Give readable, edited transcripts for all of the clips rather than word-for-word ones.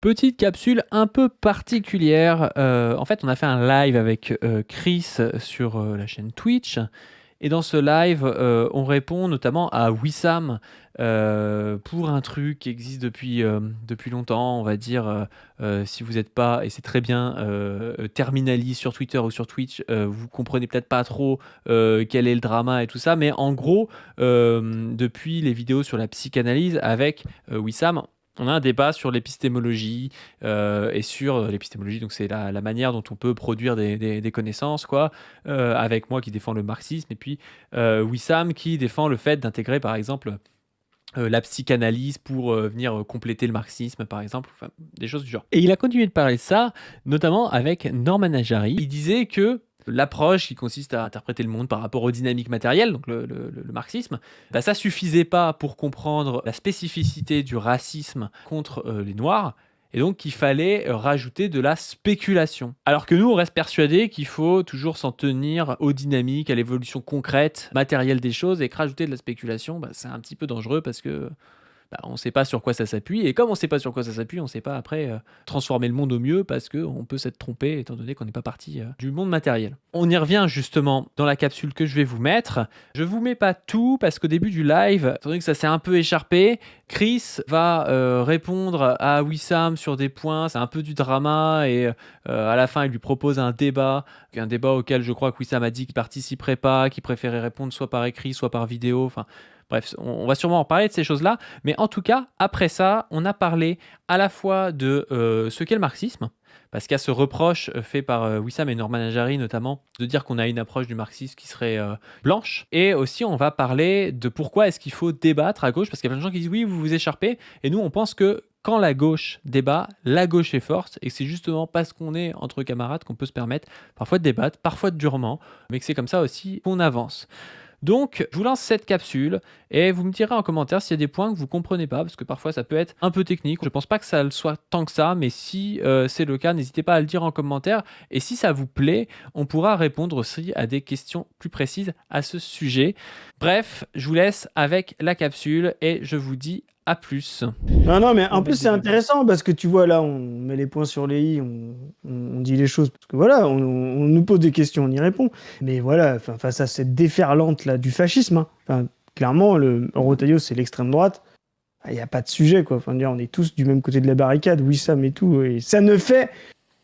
Petite capsule un peu particulière. En fait, on a fait un live avec Chris sur la chaîne Twitch. Et dans ce live, on répond notamment à Wissam pour un truc qui existe depuis longtemps. On va dire, si vous n'êtes pas, et c'est très bien, terminaliste sur Twitter ou sur Twitch, vous comprenez peut-être pas trop quel est le drama et tout ça. Mais en gros, depuis les vidéos sur la psychanalyse avec Wissam, on a un débat sur l'épistémologie et sur l'épistémologie, donc c'est la manière dont on peut produire des connaissances, quoi, avec moi qui défends le marxisme, et puis Wissam qui défend le fait d'intégrer, par exemple, la psychanalyse pour venir compléter le marxisme, par exemple, enfin, des choses du genre. Et il a continué de parler de ça, notamment avec Norman Ajari. Il disait que l'approche qui consiste à interpréter le monde par rapport aux dynamiques matérielles, donc le marxisme, bah, ça suffisait pas pour comprendre la spécificité du racisme contre les Noirs, et donc qu'il fallait rajouter de la spéculation. Alors que nous, on reste persuadés qu'il faut toujours s'en tenir aux dynamiques, à l'évolution concrète, matérielle des choses, et que rajouter de la spéculation, bah, c'est un petit peu dangereux parce que on ne sait pas sur quoi ça s'appuie. Et comme on ne sait pas sur quoi ça s'appuie, on ne sait pas après transformer le monde au mieux parce qu'on peut s'être trompé étant donné qu'on n'est pas parti du monde matériel. On y revient justement dans la capsule que je vais vous mettre. Je ne vous mets pas tout parce qu'au début du live, étant donné que ça s'est un peu écharpé, Chris va répondre à Wissam sur des points. C'est un peu du drama et à la fin, il lui propose un débat auquel je crois que Wissam a dit qu'il ne participerait pas, qu'il préférait répondre soit par écrit, soit par vidéo. Enfin, bref, on va sûrement en parler de ces choses-là, mais en tout cas, après ça, on a parlé à la fois de ce qu'est le marxisme, parce qu'il y a ce reproche fait par Wissam et Norman Ajari notamment, de dire qu'on a une approche du marxisme qui serait blanche, et aussi on va parler de pourquoi est-ce qu'il faut débattre à gauche, parce qu'il y a plein de gens qui disent oui, vous vous écharpez, et nous on pense que quand la gauche débat, la gauche est forte, et que c'est justement parce qu'on est entre camarades qu'on peut se permettre parfois de débattre, parfois durement, mais que c'est comme ça aussi qu'on avance. Donc, je vous lance cette capsule et vous me direz en commentaire s'il y a des points que vous ne comprenez pas, parce que parfois ça peut être un peu technique. Je ne pense pas que ça le soit tant que ça, mais si c'est le cas, n'hésitez pas à le dire en commentaire. Et si ça vous plaît, on pourra répondre aussi à des questions plus précises à ce sujet. Bref, je vous laisse avec la capsule et je vous dis à plus. Non, mais en plus, c'est intéressant parce que tu vois, là, on met les points sur les i, on dit les choses parce que voilà, on nous pose des questions, on y répond. Mais voilà, face à cette déferlante là du fascisme, clairement, le Retailleau, c'est l'extrême droite. Il n'y a pas de sujet, quoi. Enfin, on est tous du même côté de la barricade, Wissam et tout. Et ça ne fait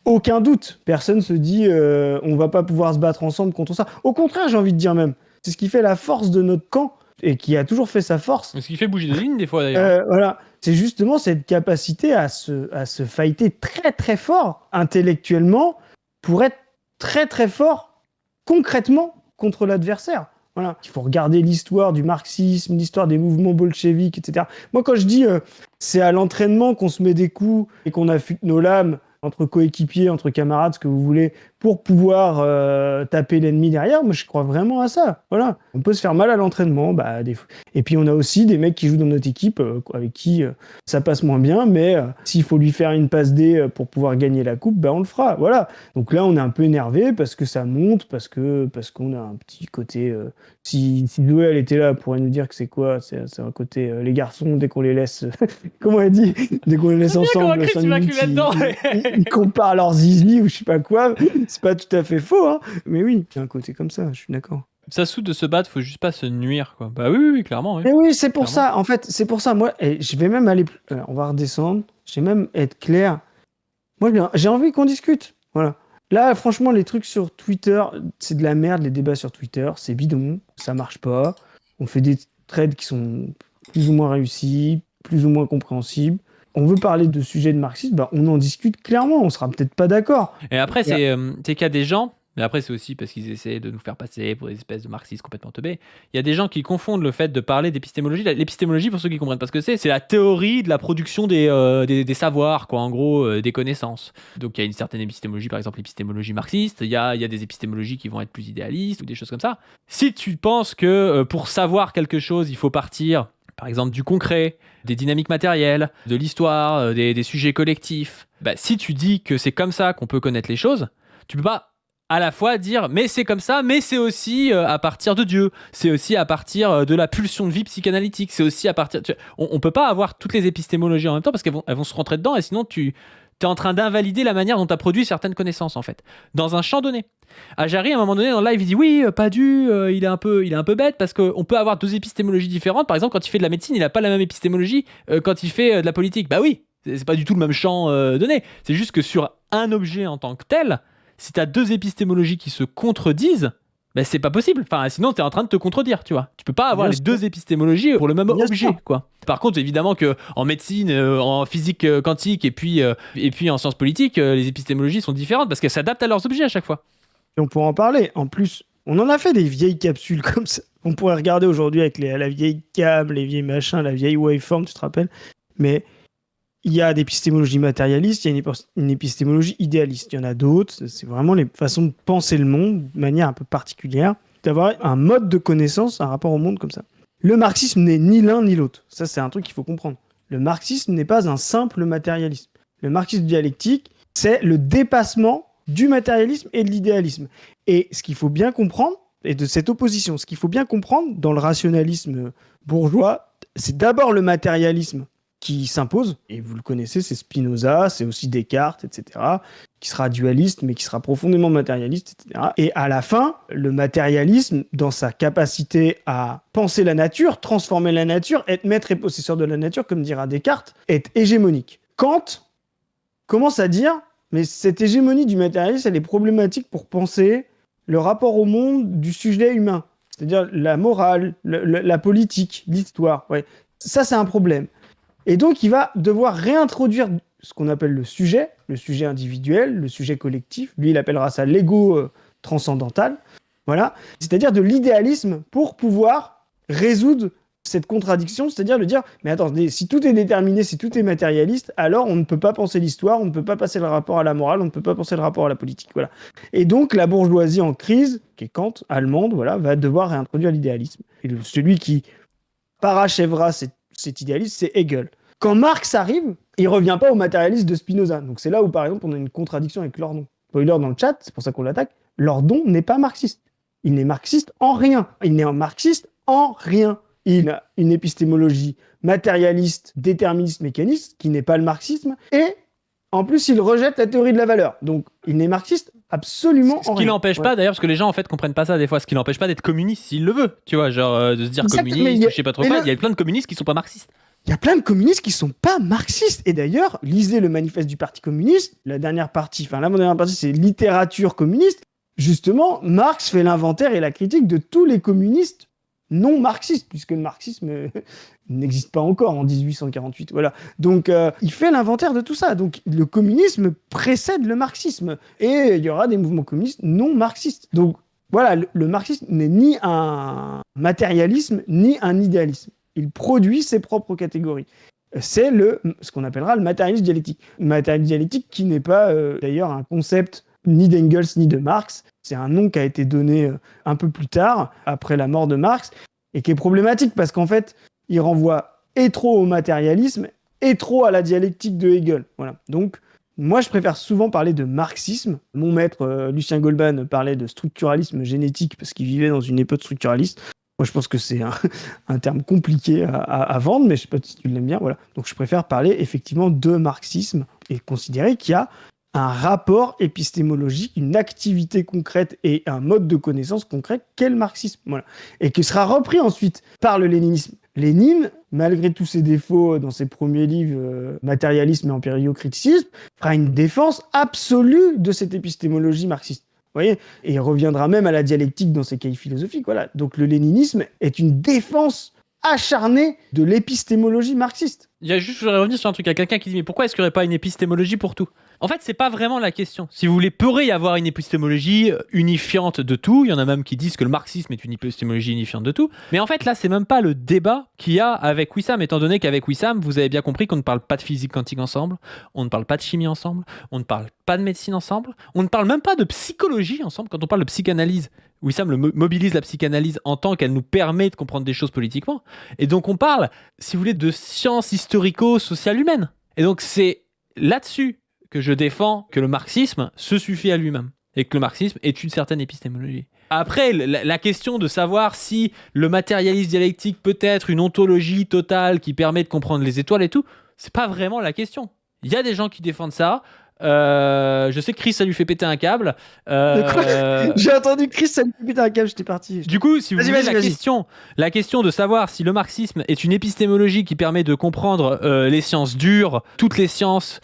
aucun doute. Personne se dit, on va pas pouvoir se battre ensemble contre ça. Au contraire, j'ai envie de dire même. C'est ce qui fait la force de notre camp et qui a toujours fait sa force. Ce qui fait bouger des lignes des fois d'ailleurs. Voilà. C'est justement cette capacité à se fighter très très fort intellectuellement pour être très très fort concrètement contre l'adversaire. Voilà. Il faut regarder l'histoire du marxisme, l'histoire des mouvements bolcheviques, etc. Moi, quand je dis c'est à l'entraînement qu'on se met des coups et qu'on affûte nos lames entre coéquipiers, entre camarades, ce que vous voulez, pour pouvoir taper l'ennemi derrière, moi je crois vraiment à ça. Voilà. On peut se faire mal à l'entraînement. Et puis on a aussi des mecs qui jouent dans notre équipe avec qui ça passe moins bien, mais s'il faut lui faire une passe D pour pouvoir gagner la coupe, on le fera. Voilà. Donc là on est un peu énervé parce que ça monte, parce qu'on a un petit côté... Si Zoé elle était là, elle pourrait nous dire que c'est quoi. C'est un côté les garçons, dès qu'on les laisse... comment elle dit? Dès qu'on les laisse ensemble, ils comparent leurs zizi ou je sais pas quoi. C'est pas tout à fait faux, hein. Mais oui, il y a un côté comme ça, je suis d'accord. Ça saoule de se battre, faut juste pas se nuire, quoi. Bah oui, clairement. Oui. Mais oui, c'est pour ça. En fait, c'est pour ça. Moi, je vais même aller. On va redescendre. Je vais même être clair. Moi, j'ai envie qu'on discute. Voilà. Là, franchement, les trucs sur Twitter, c'est de la merde. Les débats sur Twitter, c'est bidon. Ça marche pas. On fait des trades qui sont plus ou moins réussis, plus ou moins compréhensibles. On veut parler de sujets de marxisme, on en discute clairement. On sera peut-être pas d'accord. Et après, c'est qu'il y a des gens. Mais après, c'est aussi parce qu'ils essaient de nous faire passer pour des espèces de marxistes complètement teubés. Il y a des gens qui confondent le fait de parler d'épistémologie. L'épistémologie, pour ceux qui comprennent pas ce que c'est la théorie de la production des savoirs, quoi, en gros, des connaissances. Donc il y a une certaine épistémologie, par exemple l'épistémologie marxiste. Il y a des épistémologies qui vont être plus idéalistes ou des choses comme ça. Si tu penses que pour savoir quelque chose, il faut partir, par exemple, du concret, des dynamiques matérielles, de l'histoire, des sujets collectifs, si tu dis que c'est comme ça qu'on peut connaître les choses, tu peux pas à la fois dire mais c'est comme ça, mais c'est aussi à partir de Dieu, c'est aussi à partir de la pulsion de vie psychanalytique, c'est aussi à partir... On peut pas avoir toutes les épistémologies en même temps parce elles vont se rentrer dedans et sinon tu es en train d'invalider la manière dont tu as produit certaines connaissances en fait, dans un champ donné. Ajari, à un moment donné dans le live, il dit oui, Padu, il est un peu bête parce qu'on peut avoir deux épistémologies différentes. Par exemple, quand il fait de la médecine, il n'a pas la même épistémologie quand il fait de la politique. Bah oui, c'est pas du tout le même champ donné. C'est juste que sur un objet en tant que tel, si tu as deux épistémologies qui se contredisent, ben c'est pas possible. Enfin, sinon, tu es en train de te contredire, tu vois. Tu peux pas avoir les deux épistémologies pour le même objet, quoi. Par contre, évidemment qu'en médecine, en physique quantique et puis en sciences politiques, les épistémologies sont différentes parce qu'elles s'adaptent à leurs objets à chaque fois. Et on pourra en parler. En plus, on en a fait des vieilles capsules comme ça. On pourrait regarder aujourd'hui avec la vieille cam, les vieilles machins, la vieille waveform, tu te rappelles. Mais il y a des épistémologies matérialistes, il y a une épistémologie idéaliste. Il y en a d'autres. C'est vraiment les façons de penser le monde de manière un peu particulière, d'avoir un mode de connaissance, un rapport au monde comme ça. Le marxisme n'est ni l'un ni l'autre. Ça, c'est un truc qu'il faut comprendre. Le marxisme n'est pas un simple matérialisme. Le marxisme dialectique, c'est le dépassement du matérialisme et de l'idéalisme. Et ce qu'il faut bien comprendre, et de cette opposition, ce qu'il faut bien comprendre dans le rationalisme bourgeois, c'est d'abord le matérialisme qui s'impose, et vous le connaissez, c'est Spinoza, c'est aussi Descartes, etc., qui sera dualiste, mais qui sera profondément matérialiste, etc. Et à la fin, le matérialisme, dans sa capacité à penser la nature, transformer la nature, être maître et possesseur de la nature, comme dira Descartes, est hégémonique. Kant commence à dire, mais cette hégémonie du matérialisme, elle est problématique pour penser le rapport au monde du sujet humain, c'est-à-dire la morale, la politique, l'histoire. Ouais. Ça, c'est un problème. Et donc, il va devoir réintroduire ce qu'on appelle le sujet individuel, le sujet collectif. Lui, il appellera ça l'ego transcendantal. Voilà. C'est-à-dire de l'idéalisme pour pouvoir résoudre cette contradiction, c'est-à-dire de dire, mais attendez, si tout est déterminé, si tout est matérialiste, alors on ne peut pas penser l'histoire, on ne peut pas passer le rapport à la morale, on ne peut pas penser le rapport à la politique. Voilà. Et donc, la bourgeoisie en crise, qui est Kant, allemande, voilà, va devoir réintroduire l'idéalisme. Et celui qui parachèvera cet idéalisme, c'est Hegel. Quand Marx arrive, il revient pas au matérialisme de Spinoza. Donc c'est là où, par exemple, on a une contradiction avec Lordon. Spoiler dans le chat, c'est pour ça qu'on l'attaque. Lordon n'est pas marxiste. Il n'est marxiste en rien. Il n'est marxiste en rien. Il a une épistémologie matérialiste, déterministe, mécaniste, qui n'est pas le marxisme. Et en plus, il rejette la théorie de la valeur. Donc il n'est marxiste absolument en rien. Ce qui l'empêche pas, d'ailleurs, parce que les gens en fait comprennent pas ça des fois, ce qui l'empêche pas d'être communiste s'il le veut, tu vois, genre de se dire communiste, je sais pas trop quoi. Il y a plein de communistes qui sont pas marxistes. Il y a plein de communistes qui sont pas marxistes. Et d'ailleurs, lisez le manifeste du Parti communiste. L'avant-dernière partie, c'est littérature communiste. Justement, Marx fait l'inventaire et la critique de tous les communistes non marxistes, puisque le marxisme n'existe pas encore en 1848. Voilà. Donc, il fait l'inventaire de tout ça. Donc, le communisme précède le marxisme. Et il y aura des mouvements communistes non marxistes. Donc, voilà, le marxisme n'est ni un matérialisme, ni un idéalisme. Il produit ses propres catégories. C'est ce qu'on appellera le matérialisme dialectique. Le matérialisme dialectique qui n'est pas d'ailleurs un concept ni d'Engels ni de Marx. C'est un nom qui a été donné un peu plus tard, après la mort de Marx, et qui est problématique parce qu'en fait, il renvoie et trop au matérialisme et trop à la dialectique de Hegel. Voilà. Donc, moi, je préfère souvent parler de marxisme. Mon maître, Lucien Goldman, parlait de structuralisme génétique parce qu'il vivait dans une époque structuraliste. Moi, je pense que c'est un terme compliqué à vendre, mais je ne sais pas si tu l'aimes bien. Voilà. Donc, je préfère parler effectivement de marxisme et considérer qu'il y a un rapport épistémologique, une activité concrète et un mode de connaissance concret qu'est le marxisme. Voilà. Et qui sera repris ensuite par le léninisme. Lénine, malgré tous ses défauts dans ses premiers livres, Matérialisme et empiriocriticisme, fera une défense absolue de cette épistémologie marxiste. Vous voyez, et il reviendra même à la dialectique dans ses cahiers philosophiques. Voilà. Donc le léninisme est une défense acharnée de l'épistémologie marxiste. Je voudrais revenir sur un truc. Il y a quelqu'un qui dit mais pourquoi est-ce qu'il n'y aurait pas une épistémologie pour tout ? En fait, c'est pas vraiment la question. Si vous voulez, pourrait y avoir une épistémologie unifiante de tout. Il y en a même qui disent que le marxisme est une épistémologie unifiante de tout. Mais en fait, là, c'est même pas le débat qu'il y a avec Wissam, étant donné qu'avec Wissam, vous avez bien compris qu'on ne parle pas de physique quantique ensemble, on ne parle pas de chimie ensemble, on ne parle pas de médecine ensemble, on ne parle même pas de psychologie ensemble. Quand on parle de psychanalyse, Wissam mobilise la psychanalyse en tant qu'elle nous permet de comprendre des choses politiquement. Et donc, on parle, si vous voulez, de sciences historico-sociales humaines. Et donc, c'est là-dessus que je défends que le marxisme se suffit à lui-même. et que le marxisme est une certaine épistémologie. Après, la question de savoir si le matérialisme dialectique peut être une ontologie totale qui permet de comprendre les étoiles et tout, c'est pas vraiment la question. Il y a des gens qui défendent ça. Je sais que Chris, ça lui fait péter un câble. J'ai entendu Chris, ça lui fait péter un câble, j'étais parti. Du coup, si vous voulez, la question de savoir si le marxisme est une épistémologie qui permet de comprendre les sciences dures, toutes les sciences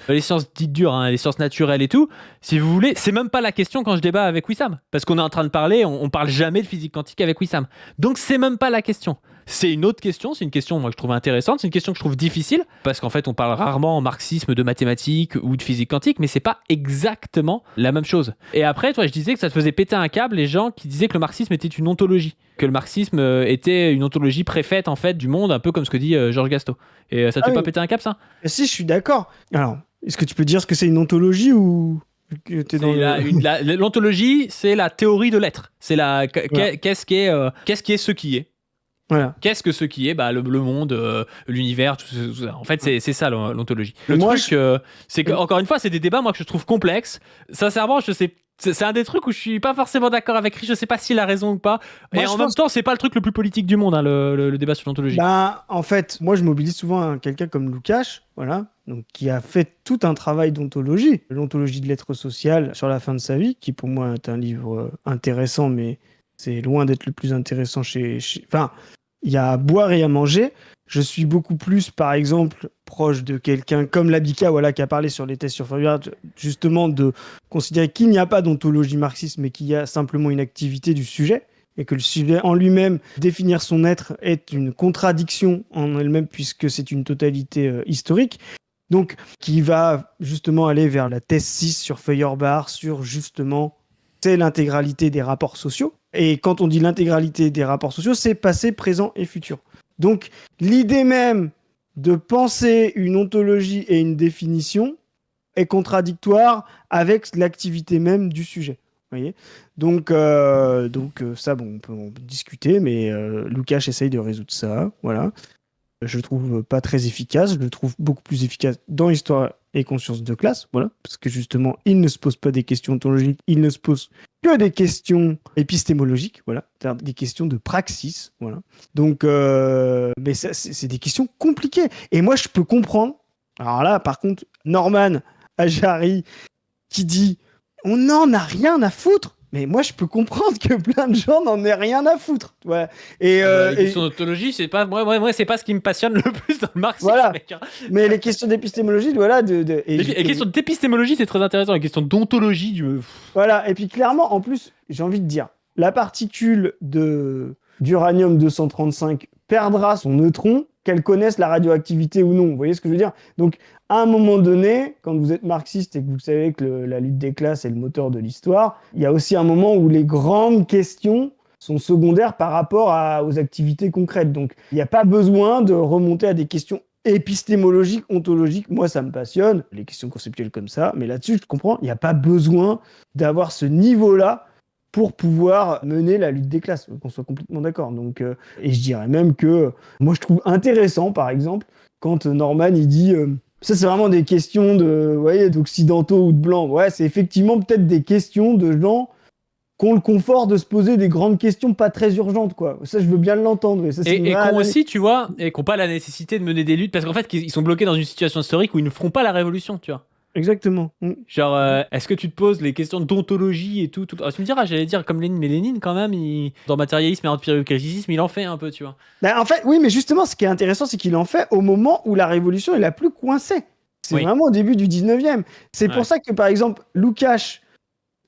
dites dures, hein, les sciences naturelles et tout, si vous voulez, c'est même pas la question quand je débat avec Wissam. Parce qu'on est en train de parler, on parle jamais de physique quantique avec Wissam. Donc c'est même pas la question. C'est une autre question, c'est une question moi, que je trouve intéressante, c'est une question que je trouve difficile, parce qu'en fait on parle rarement en marxisme de mathématiques ou de physique quantique, mais c'est pas exactement la même chose. Et après, toi, je disais que ça te faisait péter un câble les gens qui disaient que le marxisme était une ontologie, que le marxisme était une ontologie préfaite en fait du monde, un peu comme ce que dit Georges Gastaut. Et ça te fait pas péter un câble ça ? Si, je suis d'accord. Alors, est-ce que tu peux dire ce que c'est une ontologie ou... L'ontologie, c'est la théorie de l'être. C'est qu'est-ce qui est ce qui est. Voilà. Qu'est-ce que ce qui est le monde, l'univers, tout ça. En fait, c'est ça l'ontologie. C'est que, encore une fois, c'est des débats moi, que je trouve complexes. Sincèrement, je sais, c'est un des trucs où je suis pas forcément d'accord avec Rich. Je sais pas s'il a raison ou pas. Et en même temps, c'est pas le truc le plus politique du monde, hein, le débat sur l'ontologie. En fait, moi, je mobilise souvent quelqu'un comme Lukács, voilà, donc, qui a fait tout un travail d'ontologie, l'ontologie de l'être social sur la fin de sa vie, qui pour moi est un livre intéressant, mais c'est loin d'être le plus intéressant Enfin, il y a à boire et à manger. Je suis beaucoup plus, par exemple, proche de quelqu'un comme Labika, voilà, qui a parlé sur les tests sur Feuillard, justement de considérer qu'il n'y a pas d'ontologie marxiste, mais qu'il y a simplement une activité du sujet, et que le sujet en lui-même, définir son être, est une contradiction en elle-même, puisque c'est une totalité historique. Donc, qui va justement aller vers la thèse 6 sur Feuerbach, sur justement, c'est l'intégralité des rapports sociaux. Et quand on dit l'intégralité des rapports sociaux, c'est passé, présent et futur. Donc, l'idée même de penser une ontologie et une définition est contradictoire avec l'activité même du sujet. Vous voyez ? Donc, ça, bon, on peut en discuter, mais Lukács essaye de résoudre ça. Voilà. Je le trouve pas très efficace. Je le trouve beaucoup plus efficace dans Histoire et conscience de classe. Voilà. Parce que justement, il ne se pose pas des questions ontologiques, il ne se pose que des questions épistémologiques, voilà, c'est-à-dire des questions de praxis, voilà. Donc, mais c'est des questions compliquées. Et moi, je peux comprendre. Alors là, par contre, Norman Ajari qui dit on n'en a rien à foutre. Mais moi, je peux comprendre que plein de gens n'en aient rien à foutre. Ouais. Les questions d'ontologie, c'est pas moi, c'est pas ce qui me passionne le plus dans le marxisme. Voilà. Mec, hein. Mais les questions d'épistémologie, voilà. Les questions d'épistémologie, c'est très intéressant. Les questions d'ontologie, voilà. Et puis clairement, en plus, j'ai envie de dire, la particule d'uranium 235 perdra son neutron, qu'elle connaisse la radioactivité ou non. Vous voyez ce que je veux dire ? Donc, à un moment donné, quand vous êtes marxiste et que vous savez que la lutte des classes est le moteur de l'histoire, il y a aussi un moment où les grandes questions sont secondaires par rapport aux activités concrètes. Donc, il n'y a pas besoin de remonter à des questions épistémologiques, ontologiques. Moi, ça me passionne, les questions conceptuelles comme ça. Mais là-dessus, je comprends, il n'y a pas besoin d'avoir ce niveau-là pour pouvoir mener la lutte des classes, qu'on soit complètement d'accord. Donc, et je dirais même que moi, je trouve intéressant, par exemple, quand Norman, il dit... ça, c'est vraiment des questions d'occidentaux ou de blancs. Ouais, c'est effectivement peut-être des questions de gens qui ont le confort de se poser des grandes questions pas très urgentes, quoi. Ça, je veux bien l'entendre. Et qui ont aussi, tu vois, et qui n'ont pas la nécessité de mener des luttes, parce qu'en fait, ils sont bloqués dans une situation historique où ils ne feront pas la révolution, tu vois. Exactement. Genre, est-ce que tu te poses les questions d'ontologie et tout Alors, tu me diras, j'allais dire comme Lénine, mais Lénine, quand même, dans matérialisme et empiricisme, il en fait un peu, tu vois. Ben, en fait, oui, mais justement, ce qui est intéressant, c'est qu'il en fait au moment où la révolution est la plus coincée. C'est vraiment au début du 19e. C'est pour ça que, par exemple, Lukács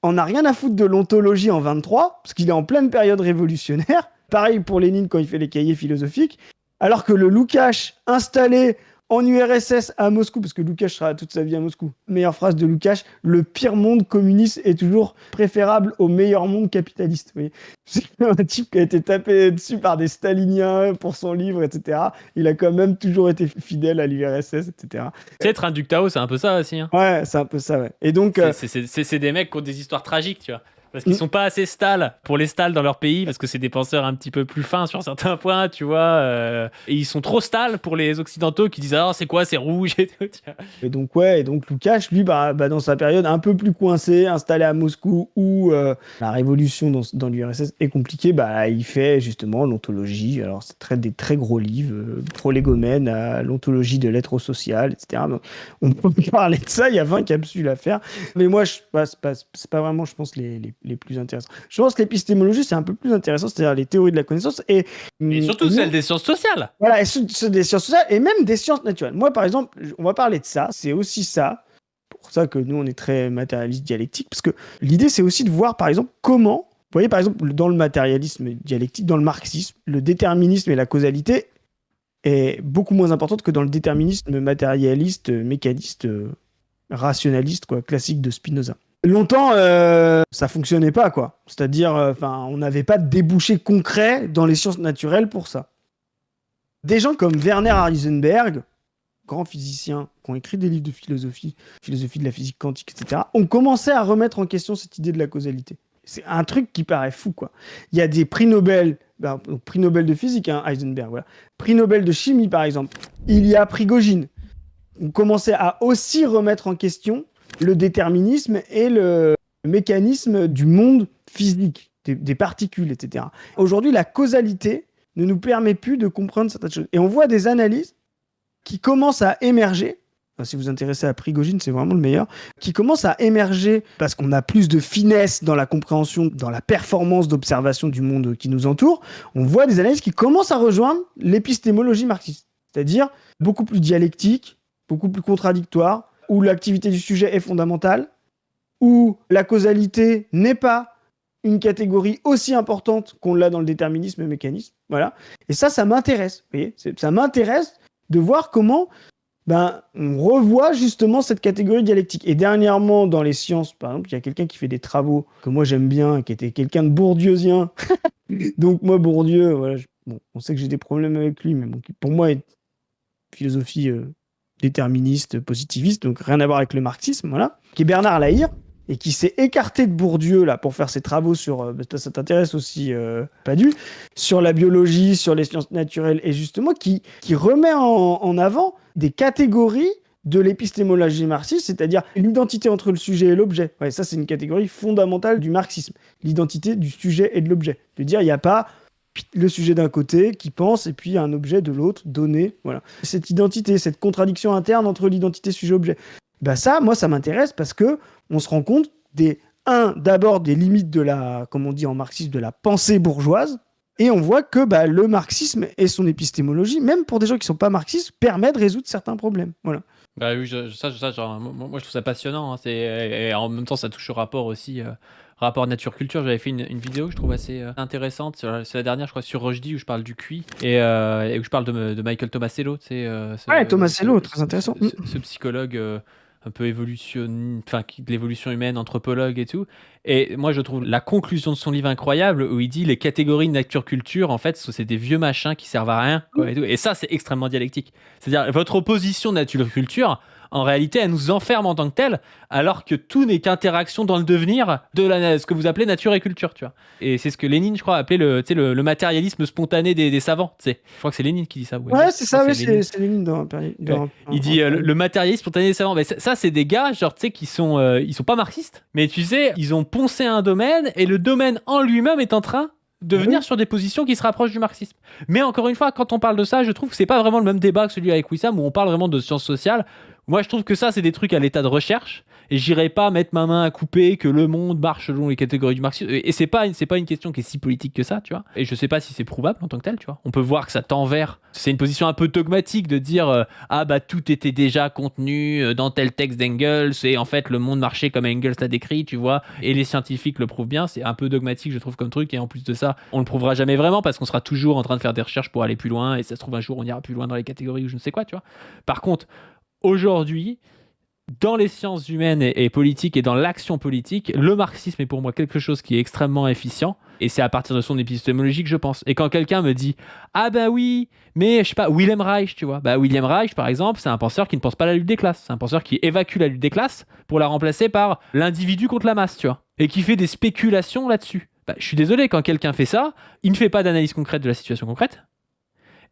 en a rien à foutre de l'ontologie en 23, parce qu'il est en pleine période révolutionnaire. Pareil pour Lénine quand il fait les cahiers philosophiques. Alors que le Lukács installé en URSS à Moscou, parce que Lukács sera toute sa vie à Moscou. Meilleure phrase de Lukács, le pire monde communiste est toujours préférable au meilleur monde capitaliste. Oui. C'est un type qui a été tapé dessus par des staliniens pour son livre, etc. Il a quand même toujours été fidèle à l'URSS, etc. Tu sais, Train du Tao, c'est un peu ça aussi. Hein. Ouais, c'est un peu ça, ouais. Et donc... C'est des mecs qui ont des histoires tragiques, tu vois. Parce qu'ils sont pas assez stalles pour les stalles dans leur pays, parce que c'est des penseurs un petit peu plus fins sur certains points, tu vois. Et ils sont trop stalles pour les occidentaux qui disent c'est quoi, c'est rouge et tout. Et donc Lukács, lui, dans sa période un peu plus coincée, installé à Moscou, où la révolution dans l'URSS est compliquée, il fait justement l'ontologie. Alors, c'est des très gros livres, prolégomènes à l'ontologie de l'être social, etc. Donc, on peut parler de ça, il y a 20 capsules à faire. Mais moi, c'est pas vraiment, je pense, les plus intéressants. Je pense que l'épistémologie, c'est un peu plus intéressant, c'est-à-dire les théories de la connaissance. Et surtout celles des sciences sociales. Voilà, et ceux des sciences sociales et même des sciences naturelles. Moi, par exemple, on va parler de ça, c'est aussi ça, pour ça que nous, on est très matérialiste dialectique, parce que l'idée, c'est aussi de voir, par exemple, comment, vous voyez, par exemple, dans le matérialisme dialectique, dans le marxisme, le déterminisme et la causalité est beaucoup moins importante que dans le déterminisme matérialiste, mécaniste, rationaliste, classique de Spinoza. Longtemps, ça fonctionnait pas, quoi. C'est-à-dire, on n'avait pas de débouché concret dans les sciences naturelles pour ça. Des gens comme Werner Heisenberg, grands physiciens qui ont écrit des livres de philosophie de la physique quantique, etc., ont commencé à remettre en question cette idée de la causalité. C'est un truc qui paraît fou, quoi. Il y a des prix Nobel, prix Nobel de physique, Heisenberg, voilà. Prix Nobel de chimie, par exemple. Il y a Prigogine. On commençait à aussi remettre en question le déterminisme et le mécanisme du monde physique, des particules, etc. Aujourd'hui, la causalité ne nous permet plus de comprendre certaines choses. Et on voit des analyses qui commencent à émerger, si vous vous intéressez à Prigogine, c'est vraiment le meilleur, qui commencent à émerger parce qu'on a plus de finesse dans la compréhension, dans la performance d'observation du monde qui nous entoure. On voit des analyses qui commencent à rejoindre l'épistémologie marxiste, c'est-à-dire beaucoup plus dialectique, beaucoup plus contradictoire, où l'activité du sujet est fondamentale, où la causalité n'est pas une catégorie aussi importante qu'on l'a dans le déterminisme et le mécanisme. Voilà. Et ça m'intéresse. Vous voyez, ça m'intéresse de voir comment on revoit justement cette catégorie dialectique. Et dernièrement, dans les sciences, par exemple, il y a quelqu'un qui fait des travaux que moi j'aime bien, qui était quelqu'un de bourdieusien. Donc moi, Bourdieu, voilà, on sait que j'ai des problèmes avec lui, mais pour moi, est philosophie déterministe, positiviste, donc rien à voir avec le marxisme, voilà. Qui est Bernard Lahire, et qui s'est écarté de Bourdieu là pour faire ses travaux sur, ça t'intéresse aussi, Padu, sur la biologie, sur les sciences naturelles, et justement qui remet en avant des catégories de l'épistémologie marxiste, c'est-à-dire l'identité entre le sujet et l'objet. Ouais, ça c'est une catégorie fondamentale du marxisme, l'identité du sujet et de l'objet. De dire il n'y a pas le sujet d'un côté qui pense et puis un objet de l'autre donné, voilà. Cette identité, cette contradiction interne entre l'identité sujet-objet. Ça, moi, ça m'intéresse parce que on se rend compte d'abord des limites de la, comme on dit en marxisme, de la pensée bourgeoise, et on voit que le marxisme et son épistémologie, même pour des gens qui ne sont pas marxistes, permet de résoudre certains problèmes. Voilà. Oui, moi je trouve ça passionnant, hein. Et en même temps, ça touche au rapport aussi. Rapport nature-culture, j'avais fait une vidéo que je trouve assez intéressante, c'est la dernière je crois sur Rushdie où je parle du QI et où je parle de Michael Tomasello, Tomasello, très intéressant. Ce psychologue un peu de l'évolution humaine, anthropologue et tout. Et moi je trouve la conclusion de son livre incroyable où il dit les catégories de nature-culture en fait c'est des vieux machins qui servent à rien, quoi, et tout. Et ça c'est extrêmement dialectique. C'est-à-dire votre opposition nature-culture, en réalité, elle nous enferme en tant que telle, alors que tout n'est qu'interaction dans le devenir de ce que vous appelez nature et culture, tu vois. Et c'est ce que Lénine, je crois, appelait le matérialisme spontané des savants, tu sais. Je crois que c'est Lénine qui dit ça. Ouais, c'est ça, c'est Lénine dans il dit le matérialisme spontané des savants. Mais ça, c'est des gars, genre, tu sais, qui sont, ils sont pas marxistes, mais tu sais, ils ont poncé un domaine, et le domaine en lui-même est en train de venir sur des positions qui se rapprochent du marxisme. Mais encore une fois, quand on parle de ça, je trouve que c'est pas vraiment le même débat que celui avec Wissam, où on parle vraiment de sciences sociales. Moi, je trouve que ça, c'est des trucs à l'état de recherche, et j'irai pas mettre ma main à couper que le monde marche selon les catégories du marxisme. Et c'est pas une question qui est si politique que ça, tu vois. Et je sais pas si c'est prouvable en tant que tel, tu vois. On peut voir que ça tend vers. C'est une position un peu dogmatique de dire tout était déjà contenu dans tel texte d'Engels, et en fait le monde marchait comme Engels l'a décrit, tu vois. Et les scientifiques le prouvent bien. C'est un peu dogmatique, je trouve, comme truc. Et en plus de ça, on le prouvera jamais vraiment parce qu'on sera toujours en train de faire des recherches pour aller plus loin. Et ça se trouve un jour on ira plus loin dans les catégories ou je ne sais quoi, tu vois. Par contre, aujourd'hui, dans les sciences humaines et politiques et dans l'action politique, le marxisme est pour moi quelque chose qui est extrêmement efficient, et c'est à partir de son épistémologie que je pense. Et quand quelqu'un me dit « Ah oui, mais je sais pas, Wilhelm Reich, tu vois ». Wilhelm Reich, par exemple, c'est un penseur qui ne pense pas à la lutte des classes. C'est un penseur qui évacue la lutte des classes pour la remplacer par l'individu contre la masse, tu vois. et qui fait des spéculations là-dessus. Bah, je suis désolé, quand quelqu'un fait ça, il ne fait pas d'analyse concrète de la situation concrète.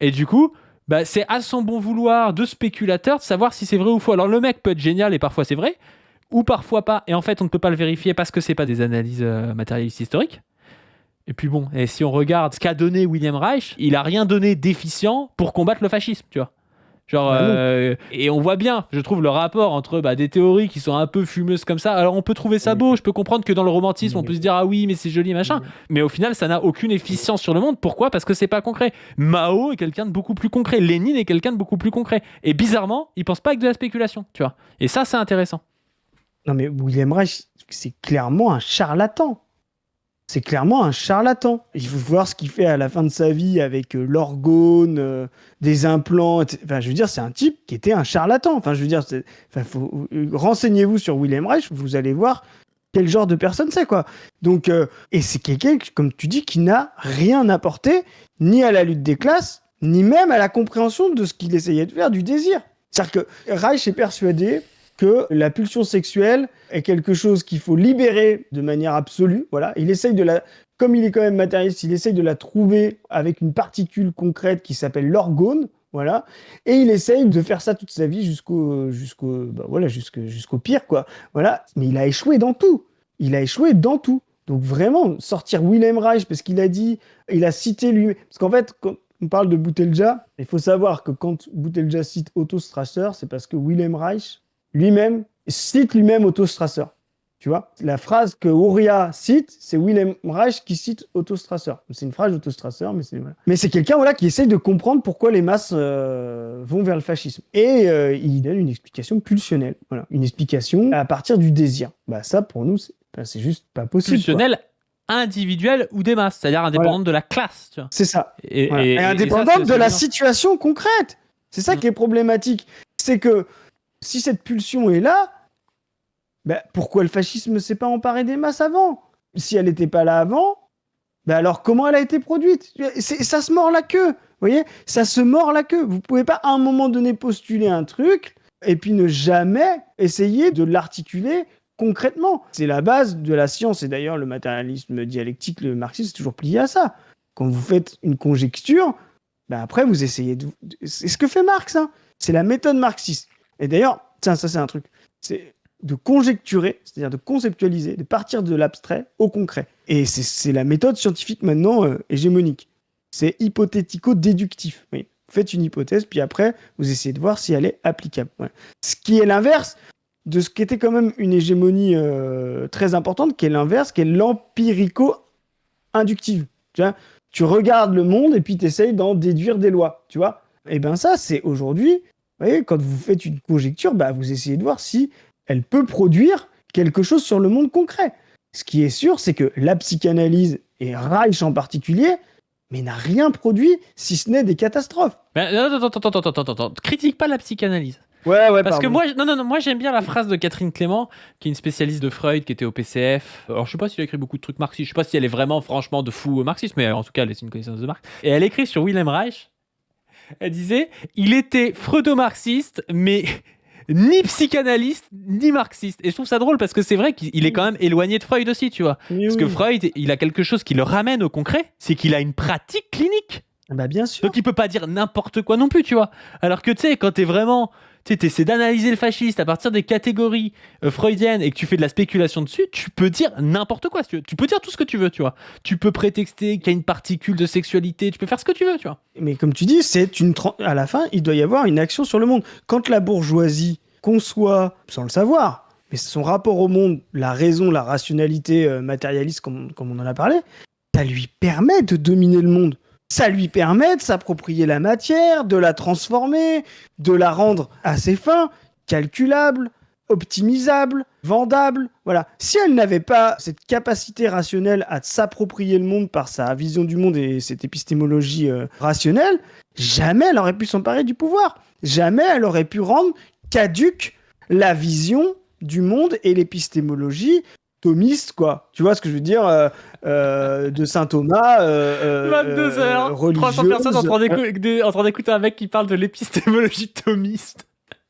Et du coup, bah, c'est à son bon vouloir de spéculateur de savoir si c'est vrai ou faux. Alors le mec peut être génial et parfois c'est vrai, ou parfois pas. Et en fait, on ne peut pas le vérifier parce que c'est pas des analyses matérialistes historiques. Et puis bon, et si on regarde ce qu'a donné William Reich, il a rien donné d'efficient pour combattre le fascisme, tu vois. Genre, et on voit bien, je trouve, le rapport entre des théories qui sont un peu fumeuses comme ça. Alors on peut trouver ça beau, je peux comprendre que dans le romantisme, on peut se dire ah oui, mais c'est joli, machin. Mais au final, ça n'a aucune efficience sur le monde. Pourquoi ? Parce que c'est pas concret. Mao est quelqu'un de beaucoup plus concret. Lénine est quelqu'un de beaucoup plus concret. Et bizarrement, il pense pas avec de la spéculation, tu vois. Et ça, c'est intéressant. Non, mais William Reich, c'est clairement un charlatan. C'est clairement un charlatan. Il faut voir ce qu'il fait à la fin de sa vie avec l'orgone, des implants. Enfin, je veux dire, c'est un type qui était un charlatan. Enfin, je veux dire, renseignez-vous sur William Reich, vous allez voir quel genre de personne c'est, quoi. Donc, et c'est quelqu'un, comme tu dis, qui n'a rien apporté, ni à la lutte des classes, ni même à la compréhension de ce qu'il essayait de faire, du désir. C'est-à-dire que Reich est persuadé que la pulsion sexuelle est quelque chose qu'il faut libérer de manière absolue. Voilà. Il essaye comme il est quand même matérialiste, il essaye de la trouver avec une particule concrète qui s'appelle l'orgone. Voilà. Et il essaye de faire ça toute sa vie jusqu'au pire, quoi. Voilà. Mais il a échoué dans tout. Donc vraiment, sortir Wilhelm Reich, parce qu'il a dit, il a cité lui. Parce qu'en fait, quand on parle de Boutelja, il faut savoir que quand Boutelja cite Otto Strasser, c'est parce que Wilhelm Reich lui-même cite Otto Strasser. Tu vois, la phrase que Horia cite, c'est Wilhelm Reich qui cite Otto Strasser. C'est une phrase d'Otto Strasser, mais c'est voilà. Mais c'est quelqu'un qui essaye de comprendre pourquoi les masses vont vers le fascisme. Et il donne une explication pulsionnelle. Voilà, une explication à partir du désir. Bah ça, pour nous, c'est juste pas possible. Pulsionnelle, individuelle ou des masses, c'est-à-dire indépendante de la classe. Tu vois. C'est ça. Et indépendante de la situation concrète. C'est ça qui est problématique. C'est que si cette pulsion est là, pourquoi le fascisme ne s'est pas emparé des masses avant ? Si elle n'était pas là avant, alors comment elle a été produite ? Ça se mord la queue, vous voyez ? Ça se mord la queue. Vous ne pouvez pas à un moment donné postuler un truc et puis ne jamais essayer de l'articuler concrètement. C'est la base de la science, et d'ailleurs le matérialisme dialectique, le marxisme, c'est toujours plié à ça. Quand vous faites une conjecture, après vous essayez de... C'est ce que fait Marx, hein. C'est la méthode marxiste. Et d'ailleurs, ça c'est un truc, c'est de conjecturer, c'est-à-dire de conceptualiser, de partir de l'abstrait au concret. Et c'est la méthode scientifique maintenant hégémonique. C'est hypothético-déductif. Oui. Vous faites une hypothèse, puis après, vous essayez de voir si elle est applicable. Ouais. Ce qui est l'inverse de ce qui était quand même une hégémonie très importante, qui est l'inverse, qui est l'empirico-inductive. Tu regardes le monde et puis tu essayes d'en déduire des lois. Tu vois ? Et ça, c'est aujourd'hui... Vous voyez, quand vous faites une conjecture, vous essayez de voir si elle peut produire quelque chose sur le monde concret. Ce qui est sûr, c'est que la psychanalyse, et Reich en particulier, n'a rien produit si ce n'est des catastrophes. Attends. Critique pas la psychanalyse. Ouais, parce pardon. que moi j'aime bien la phrase de Catherine Clément, qui est une spécialiste de Freud, qui était au PCF. Alors je sais pas si elle a écrit beaucoup de trucs marxistes, je sais pas si elle est vraiment franchement de fou marxiste, mais en tout cas elle est une connaissance de Marx. Et elle écrit sur Wilhelm Reich. Elle disait, il était freudo-marxiste, mais ni psychanalyste, ni marxiste. Et je trouve ça drôle parce que c'est vrai qu'il est quand même éloigné de Freud aussi, tu vois. Parce que Freud, il a quelque chose qui le ramène au concret, c'est qu'il a une pratique clinique. Bien sûr. Donc il peut pas dire n'importe quoi non plus, tu vois. Alors que tu sais, quand t'es vraiment... Tu essaies d'analyser le fasciste à partir des catégories freudiennes et que tu fais de la spéculation dessus, tu peux dire n'importe quoi. Si tu veux. Tu peux dire tout ce que tu veux, tu vois. Tu peux prétexter qu'il y a une particule de sexualité, tu peux faire ce que tu veux, tu vois. Mais comme tu dis, à la fin, il doit y avoir une action sur le monde. Quand la bourgeoisie conçoit, sans le savoir, mais son rapport au monde, la raison, la rationalité matérialiste, comme on en a parlé, ça lui permet de dominer le monde. Ça lui permet de s'approprier la matière, de la transformer, de la rendre à ses fins, calculable, optimisable, vendable. Voilà. Si elle n'avait pas cette capacité rationnelle à s'approprier le monde par sa vision du monde et cette épistémologie rationnelle, jamais elle aurait pu s'emparer du pouvoir. Jamais elle aurait pu rendre caduque la vision du monde et l'épistémologie thomiste, quoi. Tu vois ce que je veux dire de saint Thomas, 22h, 300 personnes en train d'écouter un mec qui parle de l'épistémologie thomiste.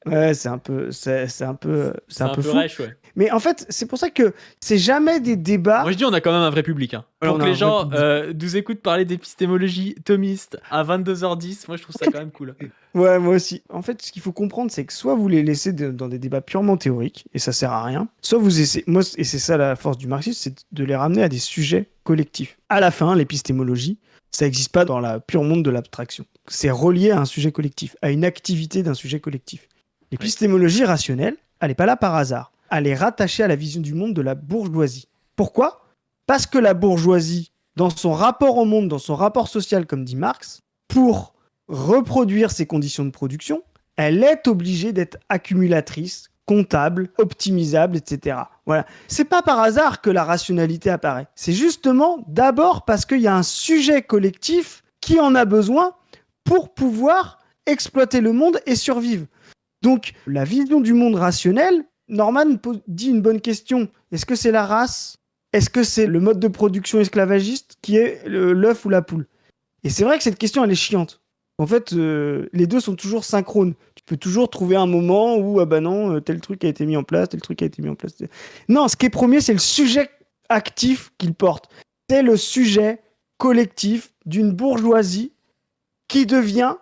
Ouais, c'est C'est un un peu peu fou. rêche, ouais. Mais en fait, c'est pour ça que c'est jamais des débats. Moi je dis on a quand même un vrai public. Hein. Voilà, Pour on que a les un vrai gens public. nous écoutent parler d'épistémologie thomiste à 22h10, moi je trouve ça quand même cool. Ouais, moi aussi. En fait, ce qu'il faut comprendre, c'est que soit vous les laissez dans des débats purement théoriques, et ça sert à rien, soit vous essayez, moi, et c'est ça la force du marxisme, c'est de les ramener à des sujets collectifs. À la fin, l'épistémologie, ça n'existe pas dans le pur monde de l'abstraction. C'est relié à un sujet collectif, à une activité d'un sujet collectif. L'épistémologie rationnelle, elle n'est pas là par hasard. Elle est rattachée à la vision du monde de la bourgeoisie. Pourquoi? Parce que la bourgeoisie, dans son rapport au monde, dans son rapport social, comme dit Marx, pour reproduire ses conditions de production, elle est obligée d'être accumulatrice, comptable, optimisable, etc. Voilà. C'est pas par hasard que la rationalité apparaît. C'est justement d'abord parce qu'il y a un sujet collectif qui en a besoin pour pouvoir exploiter le monde et survivre. Donc, la vision du monde rationnel, Norman dit une bonne question. Est-ce que c'est la race? Est-ce que c'est le mode de production esclavagiste qui est l'œuf ou la poule? Et c'est vrai que cette question, elle est chiante. En fait, les deux sont toujours synchrones. Tu peux toujours trouver un moment où, ah bah non, tel truc a été mis en place, tel truc a été mis en place. Non, ce qui est premier, c'est le sujet actif qu'il porte. C'est le sujet collectif d'une bourgeoisie qui devient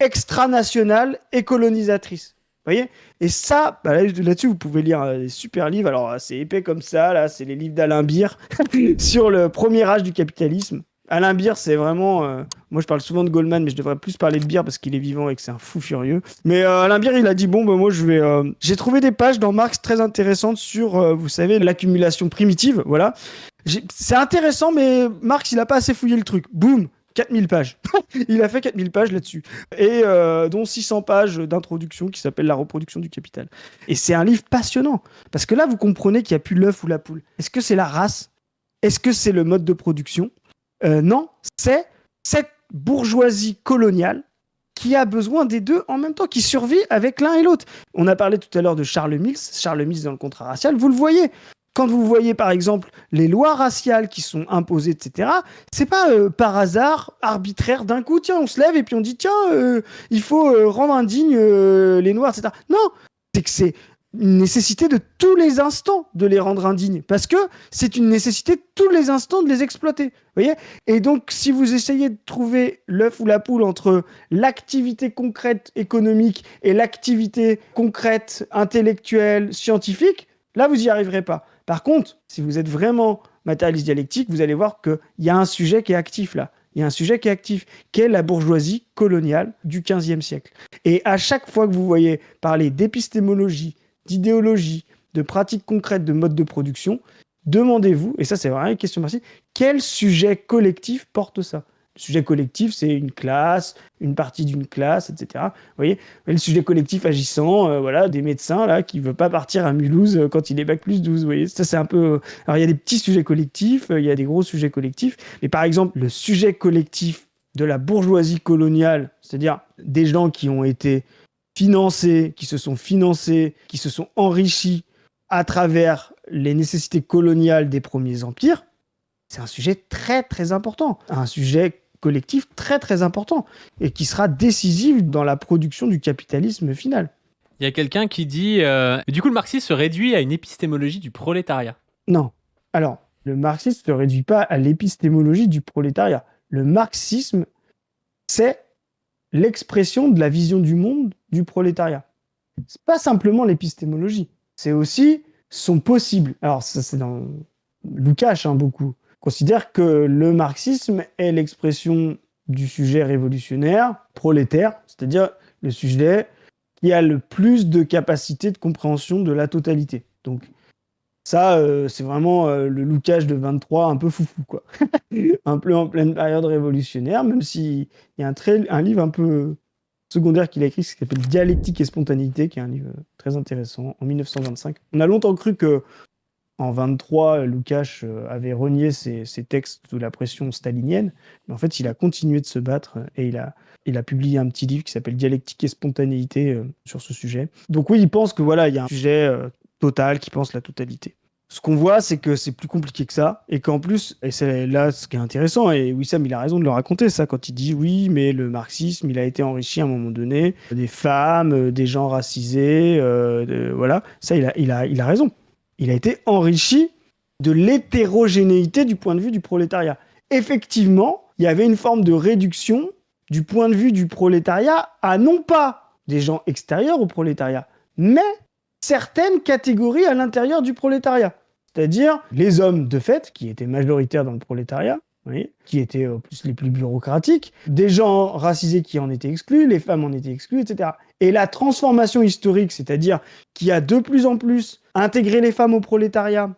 extranationale et colonisatrice. Vous voyez? Et ça, bah là-dessus, vous pouvez lire des super livres. Alors, c'est épais comme ça, là, c'est les livres d'Alain Beer sur le premier âge du capitalisme. Alain Beer, c'est vraiment. Moi, je parle souvent de Goldman, mais je devrais plus parler de Beer parce qu'il est vivant et que c'est un fou furieux. Mais Alain Beer, il a dit bon, bah, moi, je vais. J'ai trouvé des pages dans Marx très intéressantes sur, vous savez, l'accumulation primitive. Voilà. C'est intéressant, mais Marx, il a pas assez fouillé le truc. Boum! 4000 pages. Il a fait 4000 pages là-dessus. Et dont 600 pages d'introduction qui s'appelle La reproduction du capital. Et c'est un livre passionnant. Parce que là, vous comprenez qu'il n'y a plus l'œuf ou la poule. Est-ce que c'est la race? Est-ce que c'est le mode de production? Non, c'est cette bourgeoisie coloniale qui a besoin des deux en même temps, qui survit avec l'un et l'autre. On a parlé tout à l'heure de Charles Mills. Charles Mills dans le contrat racial, vous le voyez. Quand vous voyez par exemple les lois raciales qui sont imposées, etc., c'est pas par hasard, arbitraire d'un coup, tiens, on se lève et puis on dit, tiens, il faut rendre indignes les Noirs, etc. Non, c'est que c'est une nécessité de tous les instants de les rendre indignes, parce que c'est une nécessité de tous les instants de les exploiter. Vous voyez? Et donc, si vous essayez de trouver l'œuf ou la poule entre l'activité concrète économique et l'activité concrète intellectuelle, scientifique, là, vous n'y arriverez pas. Par contre, si vous êtes vraiment matérialiste dialectique, vous allez voir qu'il y a un sujet qui est actif là. Il y a un sujet qui est actif, qui est la bourgeoisie coloniale du XVe siècle. Et à chaque fois que vous voyez parler d'épistémologie, d'idéologie, de pratiques concrètes, de modes de production, demandez-vous, et ça c'est vraiment une question merci, quel sujet collectif porte ça? Le sujet collectif, c'est une classe, une partie d'une classe, etc. Vous voyez, le sujet collectif agissant, voilà, des médecins là qui ne veulent pas partir à Mulhouse quand il est bac plus 12. Vous voyez, ça c'est un peu. Alors il y a des petits sujets collectifs, il y a des gros sujets collectifs, mais par exemple le sujet collectif de la bourgeoisie coloniale, c'est-à-dire des gens qui ont été financés, qui se sont financés, qui se sont enrichis à travers les nécessités coloniales des premiers empires, c'est un sujet très très important, un sujet collectif très très important et qui sera décisif dans la production du capitalisme final. Il y a quelqu'un qui dit du coup le marxisme se réduit à une épistémologie du prolétariat. Non. Alors, le marxisme ne se réduit pas à l'épistémologie du prolétariat. Le marxisme, c'est l'expression de la vision du monde du prolétariat. C'est pas simplement l'épistémologie, c'est aussi son possible. Alors, ça c'est dans Lukács, beaucoup. Considère que le marxisme est l'expression du sujet révolutionnaire, prolétaire, c'est-à-dire le sujet qui a le plus de capacité de compréhension de la totalité. Donc ça, c'est vraiment le Lukács de 23, un peu foufou, quoi. Un peu en pleine période révolutionnaire, même s'il y a un livre un peu secondaire qu'il a écrit, qui s'appelle Dialectique et spontanéité, qui est un livre très intéressant, en 1925. On a longtemps cru que en 23, Lukács avait renié ses textes sous la pression stalinienne, mais en fait, il a continué de se battre et il a publié un petit livre qui s'appelle Dialectique et spontanéité sur ce sujet. Donc oui, il pense que voilà, il y a un sujet total qui pense la totalité. Ce qu'on voit, c'est que c'est plus compliqué que ça, et qu'en plus, et c'est là ce qui est intéressant, et Wissam, il a raison de le raconter, ça, quand il dit oui, mais le marxisme, il a été enrichi à un moment donné, des femmes, des gens racisés, voilà, ça, il a raison. Il a été enrichi de l'hétérogénéité du point de vue du prolétariat. Effectivement, il y avait une forme de réduction du point de vue du prolétariat à non pas des gens extérieurs au prolétariat, mais certaines catégories à l'intérieur du prolétariat. C'est-à-dire les hommes de fait, qui étaient majoritaires dans le prolétariat, vous voyez, qui étaient plus les plus bureaucratiques, des gens racisés qui en étaient exclus, les femmes en étaient exclues, etc. Et la transformation historique, c'est-à-dire qui a de plus en plus intégré les femmes au prolétariat,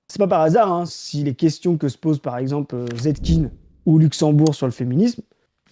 c'est pas par hasard, hein, si les questions que se posent par exemple Zetkin ou Luxembourg sur le féminisme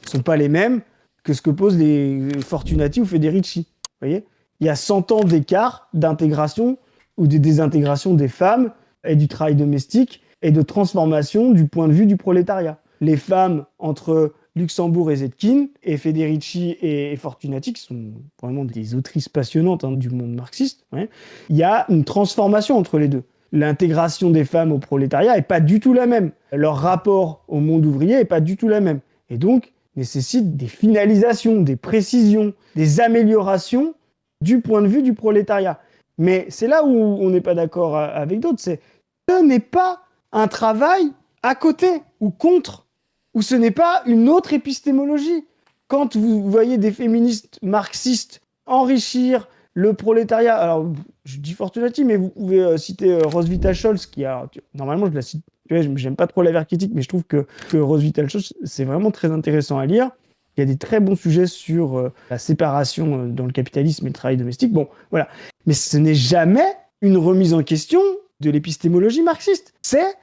ne sont pas les mêmes que ce que posent les Fortunati ou Federici. Vous voyez, il y a 100 ans d'écart d'intégration ou de désintégration des femmes et du travail domestique et de transformation du point de vue du prolétariat. Les femmes entre Luxembourg et Zetkin, et Federici et Fortunati, qui sont vraiment des autrices passionnantes du monde marxiste, ouais, il y a une transformation entre les deux. L'intégration des femmes au prolétariat n'est pas du tout la même. Leur rapport au monde ouvrier n'est pas du tout la même. Et donc, nécessite des finalisations, des précisions, des améliorations du point de vue du prolétariat. Mais c'est là où on n'est pas d'accord avec d'autres, ce n'est pas un travail à côté ou contre, ou ce n'est pas une autre épistémologie. Quand vous voyez des féministes marxistes enrichir le prolétariat, alors je dis Fortunati, mais vous pouvez citer Roswitha Scholz, qui a, normalement je la cite, j'aime pas trop la vers critique, mais je trouve que Roswitha Scholz, c'est vraiment très intéressant à lire. Il y a des très bons sujets sur la séparation dans le capitalisme et le travail domestique. Bon, voilà. Mais ce n'est jamais une remise en question de l'épistémologie marxiste. C'est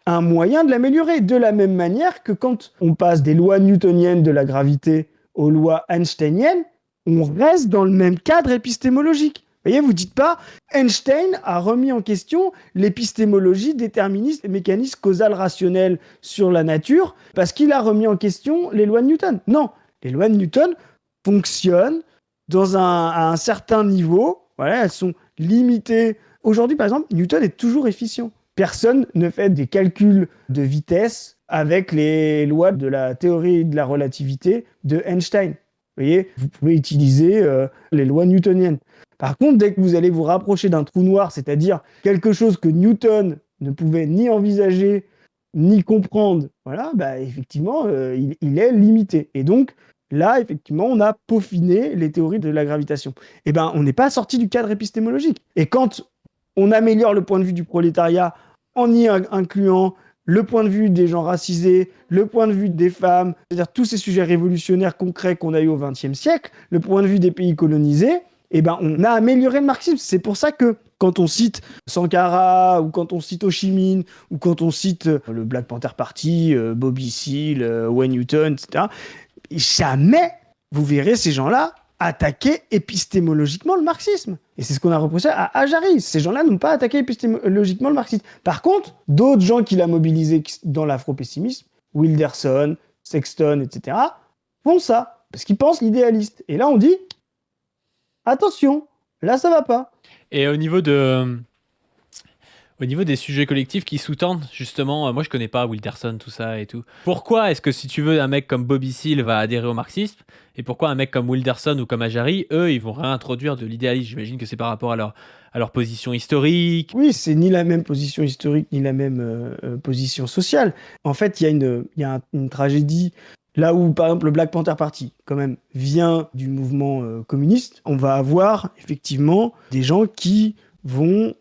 un moyen de l'améliorer, de la même manière que quand on passe des lois newtoniennes de la gravité aux lois einsteiniennes, on reste dans le même cadre épistémologique. Vous voyez, vous dites pas Einstein a remis en question l'épistémologie déterministe et mécanisme causal rationnel sur la nature parce qu'il a remis en question les lois de Newton. Non, les lois de Newton fonctionnent à un certain niveau. Voilà, elles sont limitées. Aujourd'hui, par exemple, Newton est toujours efficient. Personne ne fait des calculs de vitesse avec les lois de la théorie de la relativité de Einstein. Vous voyez, vous pouvez utiliser les lois newtoniennes. Par contre, dès que vous allez vous rapprocher d'un trou noir, c'est-à-dire quelque chose que Newton ne pouvait ni envisager, ni comprendre, voilà, bah, effectivement, il est limité. Et donc, là, effectivement, on a peaufiné les théories de la gravitation. Eh bien, on n'est pas sorti du cadre épistémologique. Et quand on améliore le point de vue du prolétariat en y incluant le point de vue des gens racisés, le point de vue des femmes, c'est-à-dire tous ces sujets révolutionnaires concrets qu'on a eu au XXe siècle, le point de vue des pays colonisés, eh ben, on a amélioré le marxisme. C'est pour ça que quand on cite Sankara, ou quand on cite Ho Chi Minh, ou quand on cite le Black Panther Party, Bobby Seale, Wayne Newton, etc., jamais vous verrez ces gens-là attaquer épistémologiquement le marxisme. Et c'est ce qu'on a reproché à Ajari. Ces gens-là n'ont pas attaqué épistémologiquement le marxisme. Par contre, d'autres gens qu'il a mobilisés dans l'afro-pessimisme, Wilderson, Sexton, etc., font ça, parce qu'ils pensent l'idéaliste. Et là, on dit, attention, là, ça va pas. Et au niveau des sujets collectifs qui sous-tendent, justement, moi je connais pas Wilderson, tout ça et tout. Pourquoi est-ce que, si tu veux, un mec comme Bobby Seale va adhérer au marxisme, et pourquoi un mec comme Wilderson ou comme Ajari, eux, ils vont réintroduire de l'idéalisme? J'imagine que c'est par rapport à leur position historique. Oui, c'est ni la même position historique, ni la même position sociale. En fait, il y a une tragédie. Là où, par exemple, le Black Panther Party, quand même, vient du mouvement communiste, on va avoir, effectivement, des gens qui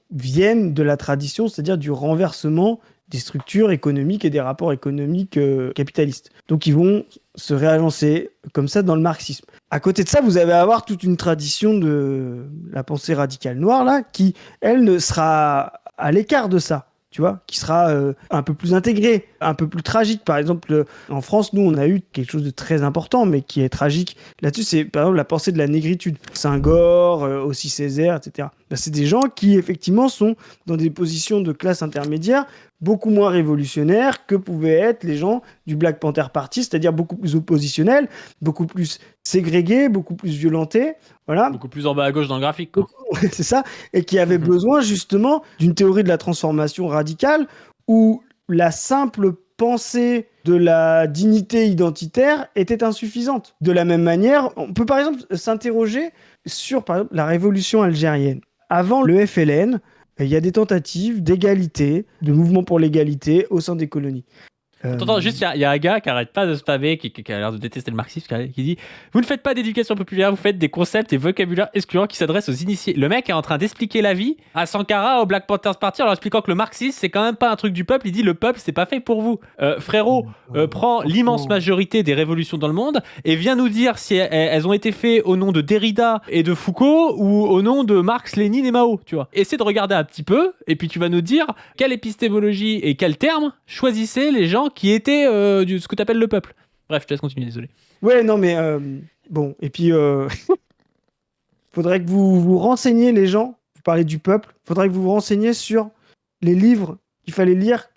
viennent de la tradition, c'est-à-dire du renversement des structures économiques et des rapports économiques capitalistes. Donc ils vont se réagencer comme ça dans le marxisme. À côté de ça, vous allez avoir toute une tradition de la pensée radicale noire, là, qui, elle, ne sera à l'écart de ça. Tu vois, qui sera un peu plus intégré, un peu plus tragique. Par exemple, en France, nous, on a eu quelque chose de très important, mais qui est tragique. Là-dessus, c'est par exemple la pensée de la négritude. Senghor, aussi Césaire, etc. Ben, c'est des gens qui, effectivement, sont dans des positions de classe intermédiaire beaucoup moins révolutionnaires que pouvaient être les gens du Black Panther Party, c'est-à-dire beaucoup plus oppositionnels, beaucoup plus ségrégé, beaucoup plus violenté, voilà. Beaucoup plus en bas à gauche dans le graphique, quoi. C'est ça, et qui avait Mhm. besoin justement d'une théorie de la transformation radicale où la simple pensée de la dignité identitaire était insuffisante. De la même manière, on peut par exemple s'interroger sur par exemple, la révolution algérienne. Avant le FLN, il y a des tentatives d'égalité, de mouvement pour l'égalité au sein des colonies. Attends, juste, il y a un gars qui arrête pas de spammer, qui a l'air de détester le marxisme, qui dit « Vous ne faites pas d'éducation populaire, vous faites des concepts et vocabulaire excluants qui s'adressent aux initiés. » Le mec est en train d'expliquer la vie à Sankara, au Black Panthers Party, en leur expliquant que le marxisme, c'est quand même pas un truc du peuple. Il dit « Le peuple, c'est pas fait pour vous. Frérot, prends l'immense majorité des révolutions dans le monde et viens nous dire si elles ont été faites au nom de Derrida et de Foucault ou au nom de Marx, Lénine et Mao, tu vois. Essaie de regarder un petit peu et puis tu vas nous dire quelle épistémologie et quel terme choisissaient les gens qui étaient ce que tu appelles le peuple. Bref, je te laisse continuer, désolé. Ouais, non, mais bon, et puis faudrait que vous vous renseigniez, les gens. Vous parlez du peuple. Faudrait que vous vous renseigniez sur les livres qu'il fallait lire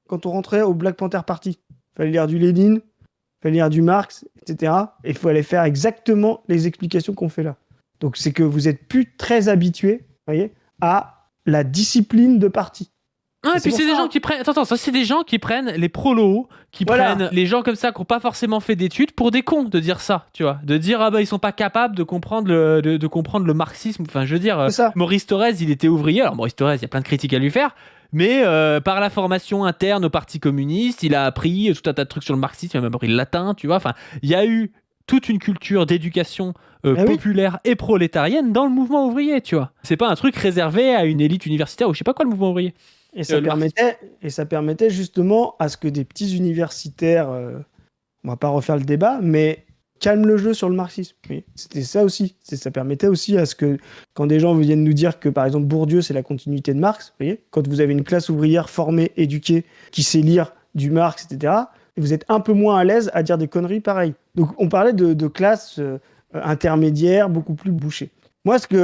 quand on rentrait au Black Panther Party. Il fallait lire du Lénine, il fallait lire du Marx, etc. Et il fallait faire exactement les explications qu'on fait là. Donc c'est que vous êtes plus très habitués, voyez, à la discipline de parti. Ah, et puis c'est des gens qui prennent. Attends, ça c'est des gens qui prennent les prolos, qui prennent les gens comme ça qui n'ont pas forcément fait d'études pour des cons de dire ça, tu vois. De dire ah bah ils sont pas capables de comprendre de comprendre le marxisme. Enfin, je veux dire, Maurice Thorez, il était ouvrier. Alors Maurice Thorez, il y a plein de critiques à lui faire. Mais par la formation interne au Parti communiste, il a appris tout un tas de trucs sur le marxisme, il a même appris le latin, tu vois. Enfin, il y a eu toute une culture d'éducation populaire et prolétarienne dans le mouvement ouvrier, tu vois. C'est pas un truc réservé à une élite universitaire ou je sais pas quoi le mouvement ouvrier. Et ça permettait justement à ce que des petits universitaires, on va pas refaire le débat, mais calment le jeu sur le marxisme. Oui, c'était ça aussi. Ça permettait aussi à ce que, quand des gens viennent nous dire que, par exemple, Bourdieu, c'est la continuité de Marx, vous voyez, quand vous avez une classe ouvrière formée, éduquée, qui sait lire du Marx, etc., vous êtes un peu moins à l'aise à dire des conneries pareilles. Donc, on parlait de classes intermédiaires, beaucoup plus bouchées. Moi, sur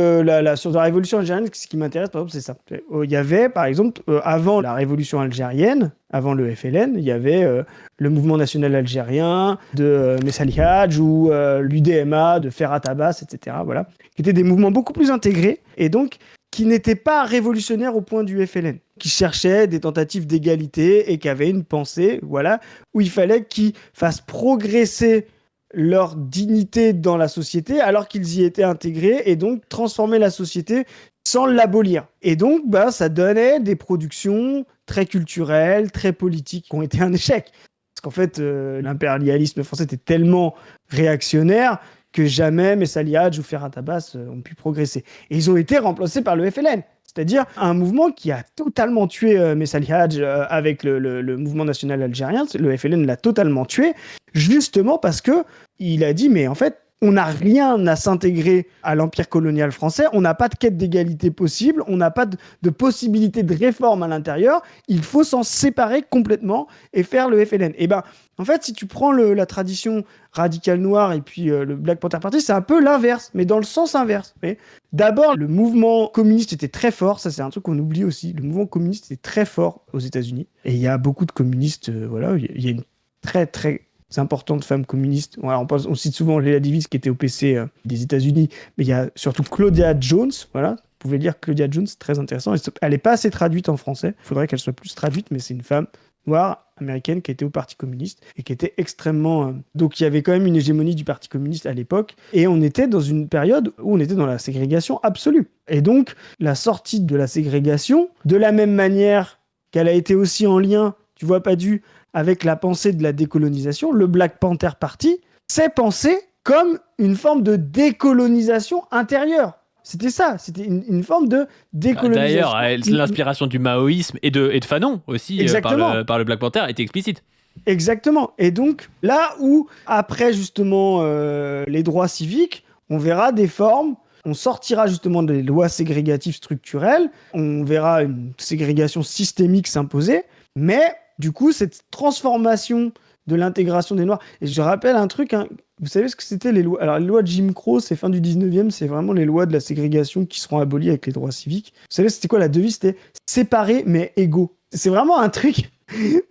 la révolution algérienne, ce qui m'intéresse, par exemple, c'est ça. Il y avait, par exemple, avant la révolution algérienne, avant le FLN, il y avait le mouvement national algérien de Messali Hadj ou l'UDMA de Ferhat Abbas, etc. Voilà, qui étaient des mouvements beaucoup plus intégrés et donc qui n'étaient pas révolutionnaires au point du FLN, qui cherchaient des tentatives d'égalité et qui avaient une pensée, voilà, où il fallait qu'ils fassent progresser leur dignité dans la société alors qu'ils y étaient intégrés et donc transformer la société sans l'abolir. Et donc, ça donnait des productions très culturelles, très politiques qui ont été un échec. Parce qu'en fait, l'impérialisme français était tellement réactionnaire que jamais Messali Hadj ou Ferhat Abbas ont pu progresser. Et ils ont été remplacés par le FLN. C'est-à-dire un mouvement qui a totalement tué Messali Hadj avec le mouvement national algérien. Le FLN l'a totalement tué, justement parce que il a dit, mais en fait, on n'a rien à s'intégrer à l'empire colonial français, on n'a pas de quête d'égalité possible, on n'a pas de possibilité de réforme à l'intérieur, il faut s'en séparer complètement et faire le FLN. Et en fait, si tu prends la tradition radicale noire et puis le Black Panther Party, c'est un peu l'inverse, mais dans le sens inverse. D'abord, le mouvement communiste était très fort, ça c'est un truc qu'on oublie aussi, le mouvement communiste était très fort aux États-Unis, et il y a beaucoup de communistes, il y a une très très importante femme communiste. On cite souvent Leila Davis qui était au PC des États-Unis, mais il y a surtout Claudia Jones. Voilà, vous pouvez lire Claudia Jones, très intéressant. Elle n'est pas assez traduite en français. Il faudrait qu'elle soit plus traduite, mais c'est une femme noire américaine qui était au Parti communiste et qui était extrêmement. Donc il y avait quand même une hégémonie du Parti communiste à l'époque, et on était dans une période où on était dans la ségrégation absolue. Et donc la sortie de la ségrégation, de la même manière qu'elle a été aussi en lien, tu vois, avec la pensée de la décolonisation, le Black Panther Party s'est pensé comme une forme de décolonisation intérieure. C'était ça, c'était une forme de décolonisation. D'ailleurs, l'inspiration du maoïsme et de Fanon aussi par le Black Panther était explicite. Exactement. Et donc, là où, après justement les droits civiques, on verra des formes, on sortira justement des lois ségrégatives structurelles, on verra une ségrégation systémique s'imposer, mais du coup, cette transformation de l'intégration des Noirs... Et je rappelle un truc, vous savez ce que c'était les lois... Alors, les lois de Jim Crow, c'est fin du 19e, c'est vraiment les lois de la ségrégation qui seront abolies avec les droits civiques. Vous savez, c'était quoi la devise? C'était « séparés mais égaux ». C'est vraiment un truc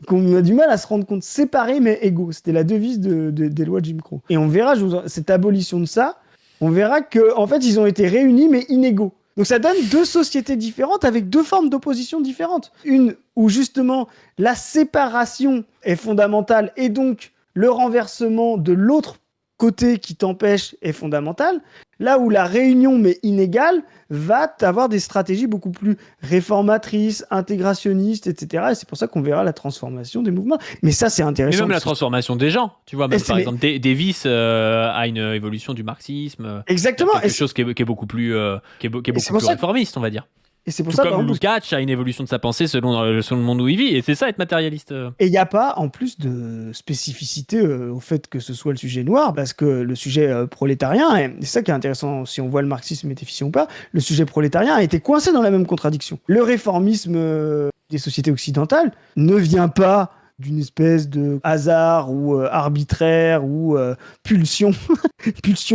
qu'on a du mal à se rendre compte. Séparés mais égaux. C'était la devise des lois de Jim Crow. Et on verra, cette abolition de ça, on verra que en fait, ils ont été réunis mais inégaux. Donc ça donne deux sociétés différentes avec deux formes d'opposition différentes. Une où justement la séparation est fondamentale et donc le renversement de l'autre côté qui t'empêche est fondamental. Là où la réunion mais inégale va avoir des stratégies beaucoup plus réformatrices, intégrationnistes, etc. Et c'est pour ça qu'on verra la transformation des mouvements. Mais ça, c'est intéressant. Et même la transformation des gens. Tu vois, même par exemple, Davis a une évolution du marxisme. Exactement. Quelque chose qui est beaucoup plus, réformiste, on va dire. Et c'est pour Tout ça, comme Lukács a une évolution de sa pensée selon le monde où il vit. Et c'est ça, être matérialiste. Et il n'y a pas, en plus, de spécificité au fait que ce soit le sujet noir, parce que le sujet prolétarien, et c'est ça qui est intéressant si on voit le marxisme est efficient ou pas, le sujet prolétarien a été coincé dans la même contradiction. Le réformisme des sociétés occidentales ne vient pas d'une espèce de hasard ou arbitraire ou pulsion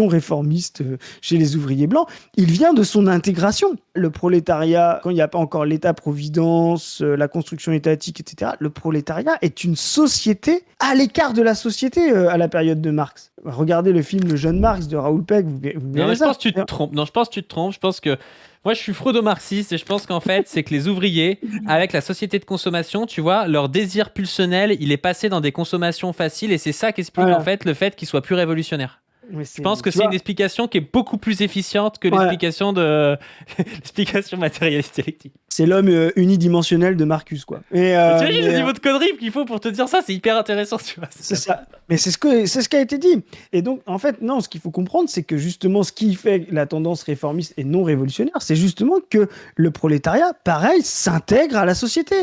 réformiste chez les ouvriers blancs. Il vient de son intégration. Le prolétariat, quand il n'y a pas encore l'État-providence, la construction étatique, etc., le prolétariat est une société à l'écart de la société à la période de Marx. Regardez le film Le jeune Marx de Raoul Peck, vous verrez ça. Je pense que tu te trompes. Non, je pense que tu te trompes. Je pense que moi, je suis freudo-marxiste et je pense qu'en fait, c'est que les ouvriers, avec la société de consommation, tu vois, leur désir pulsionnel, il est passé dans des consommations faciles et c'est ça qui explique en fait le fait qu'ils soient plus révolutionnaires. Je pense que c'est une explication qui est beaucoup plus efficiente que l'explication l'explication matérialiste électrique. C'est l'homme unidimensionnel de Marcus, quoi. Tu imagines le niveau de conneries qu'il faut pour te dire ça, c'est hyper intéressant, tu vois. C'est ça. Mais c'est ce qui a été dit. Et donc, en fait, non, ce qu'il faut comprendre, c'est que justement, ce qui fait la tendance réformiste et non révolutionnaire, c'est justement que le prolétariat, pareil, s'intègre à la société.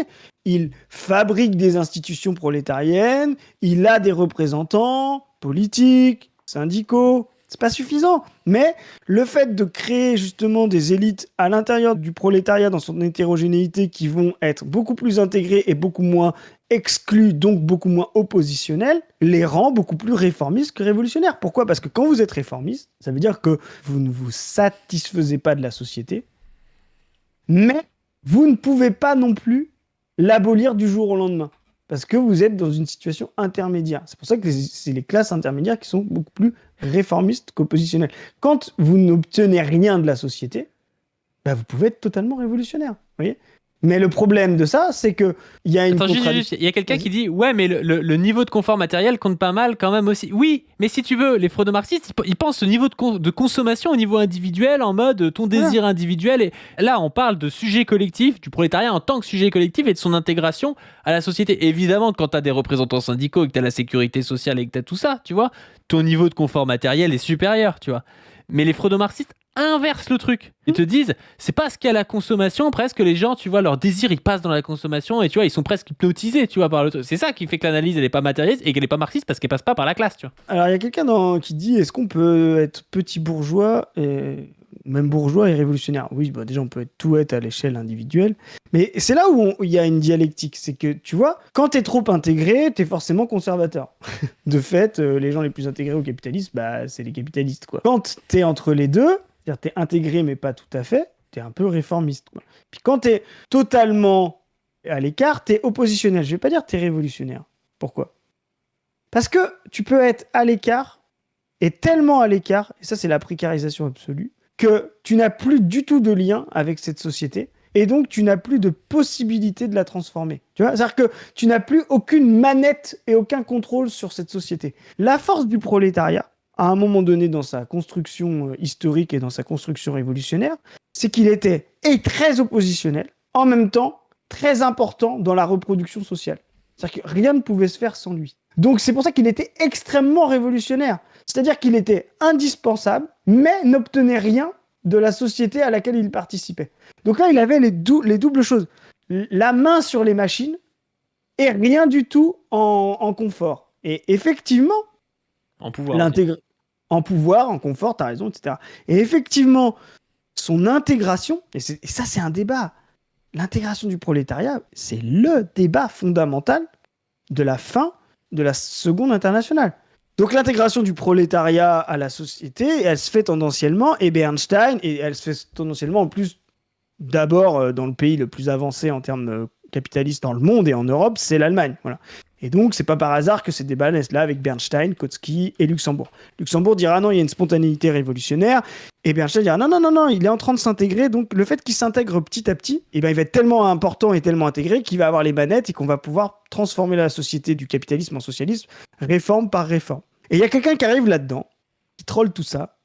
Il fabrique des institutions prolétariennes, il a des représentants politiques, syndicaux, c'est pas suffisant. Mais le fait de créer justement des élites à l'intérieur du prolétariat dans son hétérogénéité qui vont être beaucoup plus intégrées et beaucoup moins exclues, donc beaucoup moins oppositionnelles, les rend beaucoup plus réformistes que révolutionnaires. Pourquoi ? Parce que quand vous êtes réformiste, ça veut dire que vous ne vous satisfaisez pas de la société, mais vous ne pouvez pas non plus l'abolir du jour au lendemain. Parce que vous êtes dans une situation intermédiaire. C'est pour ça que c'est les classes intermédiaires qui sont beaucoup plus réformistes qu'oppositionnelles. Quand vous n'obtenez rien de la société, bah vous pouvez être totalement révolutionnaire. Vous voyez ? Mais le problème de ça, c'est qu'il y a une contradiction. Il y a quelqu'un qui dit « Ouais, mais le niveau de confort matériel compte pas mal quand même aussi. » Oui, mais si tu veux, les freudo-marxistes, ils pensent au niveau de consommation au niveau individuel, en mode ton désir individuel. Et là, on parle de sujet collectif, du prolétariat en tant que sujet collectif et de son intégration à la société. Évidemment, quand tu as des représentants syndicaux et que tu as la sécurité sociale et que tu as tout ça, tu vois, ton niveau de confort matériel est supérieur, tu vois. Mais les freudo-marxistes inversent le truc. Ils te disent, c'est parce qu'il y a la consommation, presque les gens, tu vois, leur désir, ils passent dans la consommation et tu vois, ils sont presque hypnotisés, tu vois, par le truc. C'est ça qui fait que l'analyse, elle est pas matérialiste et qu'elle est pas marxiste parce qu'elle passe pas par la classe, tu vois. Alors, il y a quelqu'un qui dit, est-ce qu'on peut être petit bourgeois et même bourgeois et révolutionnaire ? Oui, bah déjà, on peut tout être à l'échelle individuelle. Mais c'est là où il y a une dialectique. C'est que, tu vois, quand t'es trop intégré, t'es forcément conservateur. De fait, les gens les plus intégrés au capitalisme, bah, c'est les capitalistes, quoi. Quand t'es entre les deux, c'est-à-dire t'es intégré mais pas tout à fait, t'es un peu réformiste, quoi. Puis quand t'es totalement à l'écart, t'es oppositionnel. Je vais pas dire t'es révolutionnaire. Pourquoi ? Parce que tu peux être à l'écart, et tellement à l'écart, et ça c'est la précarisation absolue, que tu n'as plus du tout de lien avec cette société, et donc tu n'as plus de possibilité de la transformer. Tu vois ? C'est-à-dire que tu n'as plus aucune manette et aucun contrôle sur cette société. La force du prolétariat, à un moment donné dans sa construction historique et dans sa construction révolutionnaire, c'est qu'il était très oppositionnel, en même temps très important dans la reproduction sociale. C'est-à-dire que rien ne pouvait se faire sans lui. Donc c'est pour ça qu'il était extrêmement révolutionnaire. C'est-à-dire qu'il était indispensable, mais n'obtenait rien de la société à laquelle il participait. Donc là, il avait les doubles choses. La main sur les machines et rien du tout en confort. Et effectivement, en pouvoir, en pouvoir, en confort, t'as raison, etc. Et effectivement, son intégration, et ça c'est un débat, l'intégration du prolétariat, c'est le débat fondamental de la fin de la Seconde Internationale. Donc l'intégration du prolétariat à la société, elle se fait tendanciellement, et elle se fait tendanciellement en plus, d'abord dans le pays le plus avancé en termes capitaliste dans le monde et en Europe, c'est l'Allemagne. Voilà. Et donc, c'est pas par hasard que ces débats naissent là avec Bernstein, Kautsky et Luxembourg. Luxembourg dira non, il y a une spontanéité révolutionnaire. Et Bernstein dira non, il est en train de s'intégrer. Donc, le fait qu'il s'intègre petit à petit, il va être tellement important et tellement intégré qu'il va avoir les manettes et qu'on va pouvoir transformer la société du capitalisme en socialisme, réforme par réforme. Et il y a quelqu'un qui arrive là-dedans, qui troll tout ça,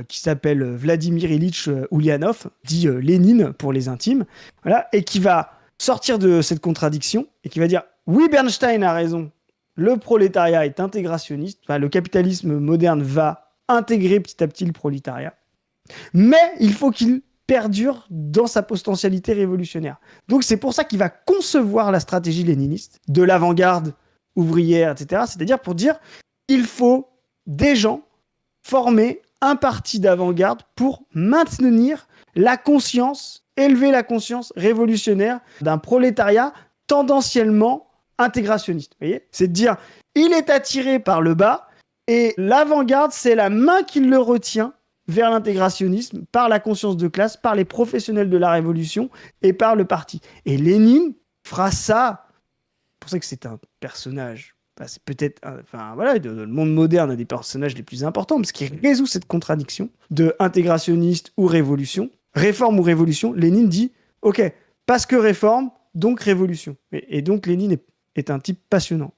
qui s'appelle Vladimir Ilitch Ulyanov, dit Lénine pour les intimes, voilà, et qui va sortir de cette contradiction et qui va dire oui, Bernstein a raison, le prolétariat est intégrationniste, enfin, le capitalisme moderne va intégrer petit à petit le prolétariat, mais il faut qu'il perdure dans sa potentialité révolutionnaire. Donc c'est pour ça qu'il va concevoir la stratégie léniniste de l'avant-garde ouvrière, etc. C'est-à-dire pour dire il faut des gens formés, un parti d'avant-garde pour maintenir la conscience, élever la conscience révolutionnaire d'un prolétariat tendanciellement intégrationniste. Vous voyez ? C'est de dire, il est attiré par le bas et l'avant-garde, c'est la main qui le retient vers l'intégrationnisme, par la conscience de classe, par les professionnels de la révolution et par le parti. Et Lénine fera ça. C'est pour ça que c'est un personnage. Enfin, c'est peut-être, le monde moderne a des personnages les plus importants, parce qu'il résout cette contradiction de intégrationniste ou révolution, réforme ou révolution. Lénine dit, ok, parce que réforme, donc révolution. Et donc Lénine est un type passionnant.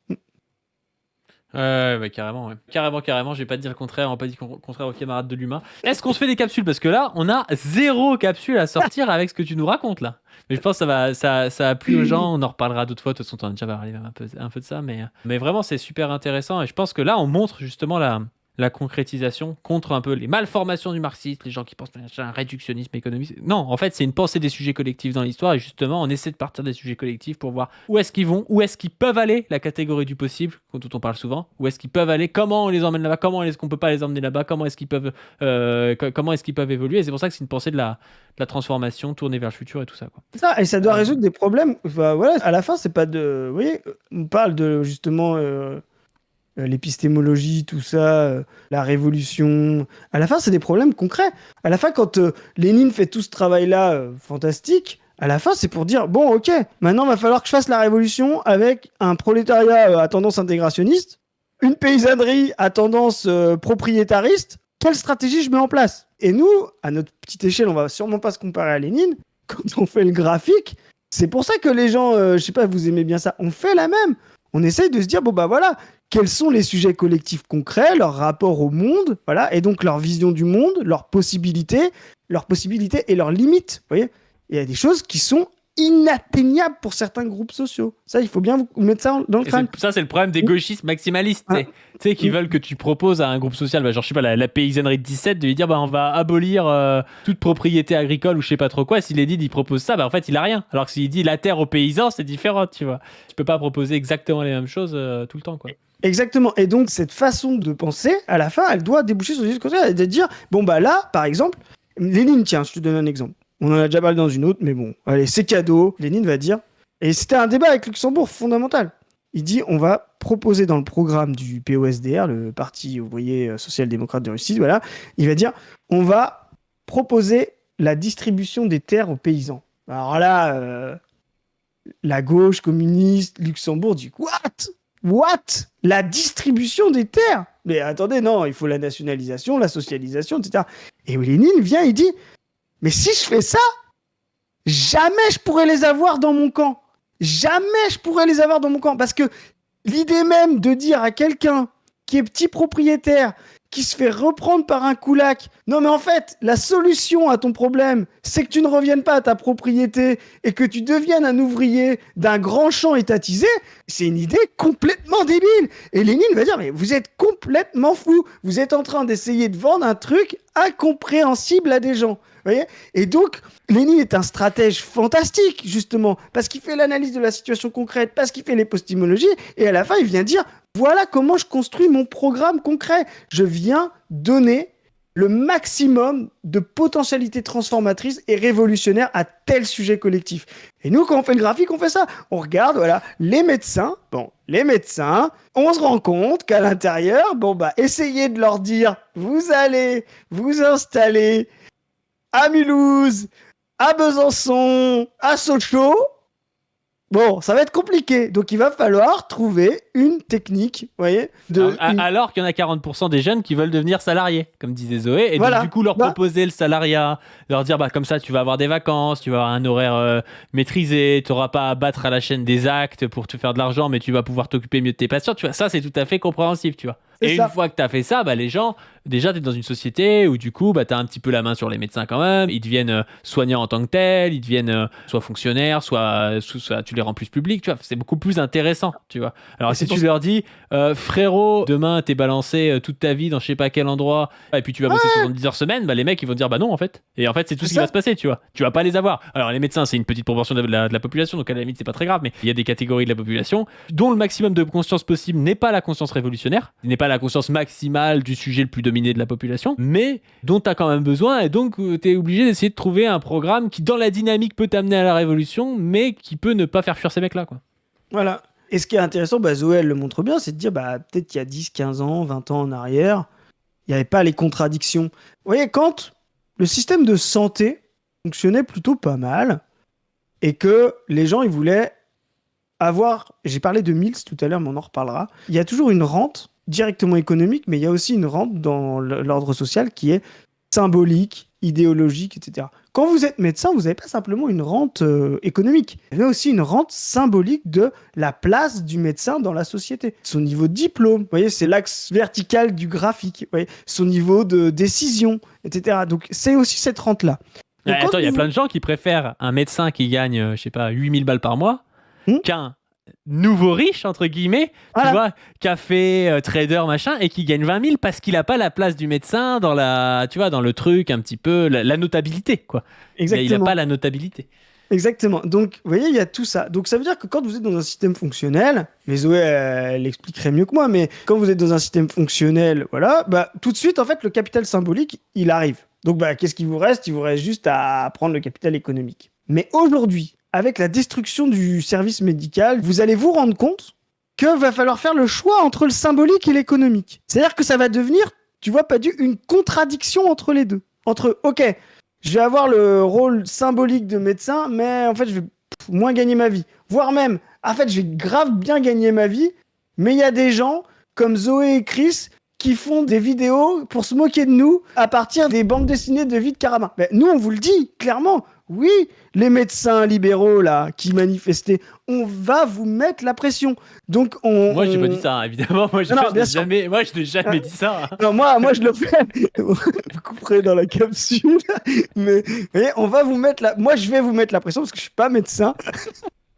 Carrément, ouais. Carrément, je vais pas te dire le contraire, on va pas dire le contraire aux camarades de l'humain. Est-ce qu'on se fait des capsules ? Parce que là, on a 0 capsule à sortir avec ce que tu nous racontes là. Mais je pense que ça a plu aux gens, on en reparlera d'autres fois, de toute façon, on a déjà parlé un peu de ça, mais vraiment, c'est super intéressant, et je pense que là, on montre justement la concrétisation contre un peu les malformations du marxisme, les gens qui pensent que c'est un réductionnisme économique. Non, en fait, c'est une pensée des sujets collectifs dans l'histoire, et justement, on essaie de partir des sujets collectifs pour voir où est-ce qu'ils vont, où est-ce qu'ils peuvent aller, la catégorie du possible, dont on parle souvent, où est-ce qu'ils peuvent aller, comment on les emmène là-bas, comment est-ce qu'on peut pas les emmener là-bas, comment est-ce qu'ils peuvent évoluer, et c'est pour ça que c'est une pensée de la transformation tournée vers le futur et tout ça, quoi. Ça, et ça doit résoudre des problèmes. Enfin, voilà, à la fin, c'est pas de... Vous voyez, on parle de, justement... l'épistémologie, tout ça, la révolution. À la fin, c'est des problèmes concrets. À la fin, quand Lénine fait tout ce travail-là fantastique, à la fin, c'est pour dire, bon, ok, maintenant, il va falloir que je fasse la révolution avec un prolétariat à tendance intégrationniste, une paysannerie à tendance propriétariste. Quelle stratégie je mets en place ? Et nous, à notre petite échelle, on va sûrement pas se comparer à Lénine. Quand on fait le graphique, c'est pour ça que les gens, je sais pas, vous aimez bien ça, on fait la même. On essaye de se dire, bon, bah voilà, quels sont les sujets collectifs concrets, leur rapport au monde, voilà, et donc leur vision du monde, leurs possibilités et leurs limites. Vous voyez, il y a des choses qui sont inatteignables pour certains groupes sociaux. Ça, il faut bien vous mettre ça dans le crâne. Ça, c'est le problème des gauchistes maximalistes, tu sais, qui veulent que tu proposes à un groupe social, genre, je sais pas, la paysannerie de 17, de lui dire, on va abolir toute propriété agricole ou je sais pas trop quoi. S'il est dit, il propose ça, en fait, il a rien. Alors que s'il dit la terre aux paysans, c'est différent, tu vois. Tu peux pas proposer exactement les mêmes choses tout le temps, quoi. Exactement. Et donc, cette façon de penser, à la fin, elle doit déboucher sur des discours et de dire, bon, bah là, par exemple, Lénine, tiens, je te donne un exemple. On en a déjà parlé dans une autre, mais bon, allez, c'est cadeau. Lénine va dire, et c'était un débat avec Luxembourg fondamental. Il dit, on va proposer dans le programme du POSDR, le Parti ouvrier social-démocrate de Russie, voilà, il va dire, on va proposer la distribution des terres aux paysans. Alors là, la gauche communiste, Luxembourg dit, What ? La distribution des terres ? Mais attendez, non, il faut la nationalisation, la socialisation, etc. Et Lénine vient, il dit, mais si je fais ça, jamais je pourrais les avoir dans mon camp. Jamais je pourrais les avoir dans mon camp. Parce que l'idée même de dire à quelqu'un qui est petit propriétaire, qui se fait reprendre par un koulak, non mais en fait, la solution à ton problème, c'est que tu ne reviennes pas à ta propriété et que tu deviennes un ouvrier d'un grand champ étatisé, c'est une idée complètement débile. Et Lénine va dire, mais vous êtes complètement fou, vous êtes en train d'essayer de vendre un truc incompréhensible à des gens. Vous voyez ? Et donc, Lénine est un stratège fantastique, justement, parce qu'il fait l'analyse de la situation concrète, parce qu'il fait l'épistémologie, et à la fin, il vient dire, voilà comment je construis mon programme concret. Je viens donner le maximum de potentialités transformatrices et révolutionnaires à tel sujet collectif. Et nous, quand on fait le graphique, on fait ça. On regarde, voilà, les médecins, on se rend compte qu'à l'intérieur, essayez de leur dire, vous allez vous installer à Mulhouse, à Besançon, à Sochaux, Bon, ça va être compliqué. Donc, il va falloir trouver une technique, vous voyez, Alors qu'il y en a 40% des jeunes qui veulent devenir salariés, comme disait Zoé, et Voilà. du coup leur proposer le salariat, leur dire comme ça tu vas avoir des vacances, tu vas avoir un horaire maîtrisé, tu n'auras pas à battre à la chaîne des actes pour te faire de l'argent, mais tu vas pouvoir t'occuper mieux de tes patients, tu vois, ça c'est tout à fait compréhensif, tu vois. C'est Et ça. une fois que tu as fait ça, les gens, déjà tu es dans une société où du coup tu as un petit peu la main sur les médecins quand même, ils deviennent soignants en tant que tels, ils deviennent soit fonctionnaires, soit tu les rends plus publics, tu vois, c'est beaucoup plus intéressant, tu vois. Alors si tu leur dis frérot, demain t'es balancé toute ta vie dans je sais pas quel endroit et puis tu vas bosser 70 heures semaine, les mecs ils vont dire non en fait. Et en fait c'est tout ce qui va se passer, tu vois. Tu vas pas les avoir. Alors les médecins c'est une petite proportion de la population, donc à la limite c'est pas très grave, mais il y a des catégories de la population dont le maximum de conscience possible n'est pas la conscience révolutionnaire, n'est pas la conscience maximale du sujet le plus dominé de la population, mais dont tu as quand même besoin, et donc tu es obligé d'essayer de trouver un programme qui dans la dynamique peut t'amener à la révolution, mais qui peut ne pas faire fuir ces mecs-là, quoi. Voilà. Et ce qui est intéressant, Zoé, elle le montre bien, c'est de dire, peut-être qu'il y a 10, 15 ans, 20 ans en arrière, il n'y avait pas les contradictions. Vous voyez, quand le système de santé fonctionnait plutôt pas mal, et que les gens, ils voulaient avoir... J'ai parlé de Mills tout à l'heure, mais on en reparlera. Il y a toujours une rente directement économique, mais il y a aussi une rente dans l'ordre social qui est symbolique, idéologique, etc. Quand vous êtes médecin, vous n'avez pas simplement une rente économique. Vous avez aussi une rente symbolique de la place du médecin dans la société. Son niveau de diplôme, vous voyez, c'est l'axe vertical du graphique. Vous voyez, son niveau de décision, etc. Donc, c'est aussi cette rente-là. Donc, attends, il y a plein de gens qui préfèrent un médecin qui gagne, je sais pas, 8000 balles par mois qu'un nouveau riche, entre guillemets, tu vois, café, trader, machin, et qui gagne 20 000 parce qu'il n'a pas la place du médecin dans tu vois, dans le truc, un petit peu, la notabilité, quoi. Exactement. Mais il n'a pas la notabilité. Exactement. Donc, vous voyez, il y a tout ça. Donc, ça veut dire que quand vous êtes dans un système fonctionnel, mais Zoé, elle l'expliquerait mieux que moi, mais quand vous êtes dans un système fonctionnel, voilà, tout de suite, en fait, le capital symbolique, il arrive. Donc, qu'est-ce qu'il vous reste? Il vous reste juste à prendre le capital économique. Mais aujourd'hui, avec la destruction du service médical, vous allez vous rendre compte que va falloir faire le choix entre le symbolique et l'économique. C'est-à-dire que ça va devenir, tu vois, une contradiction entre les deux. Entre, ok, je vais avoir le rôle symbolique de médecin, mais en fait, je vais moins gagner ma vie. Voire même, en fait, je vais grave bien gagner ma vie, mais il y a des gens comme Zoé et Chris qui font des vidéos pour se moquer de nous à partir des bandes dessinées de Vite Carama. Mais nous, on vous le dit clairement. Oui, les médecins libéraux là qui manifestaient, on va vous mettre la pression. Donc moi, j'ai pas dit ça, évidemment. Moi, je n'ai jamais dit ça. Non, moi, je le fais. Vous couperez dans la capsule. Mais voyez, on va vous mettre la. Moi, je vais vous mettre la pression parce que je suis pas médecin.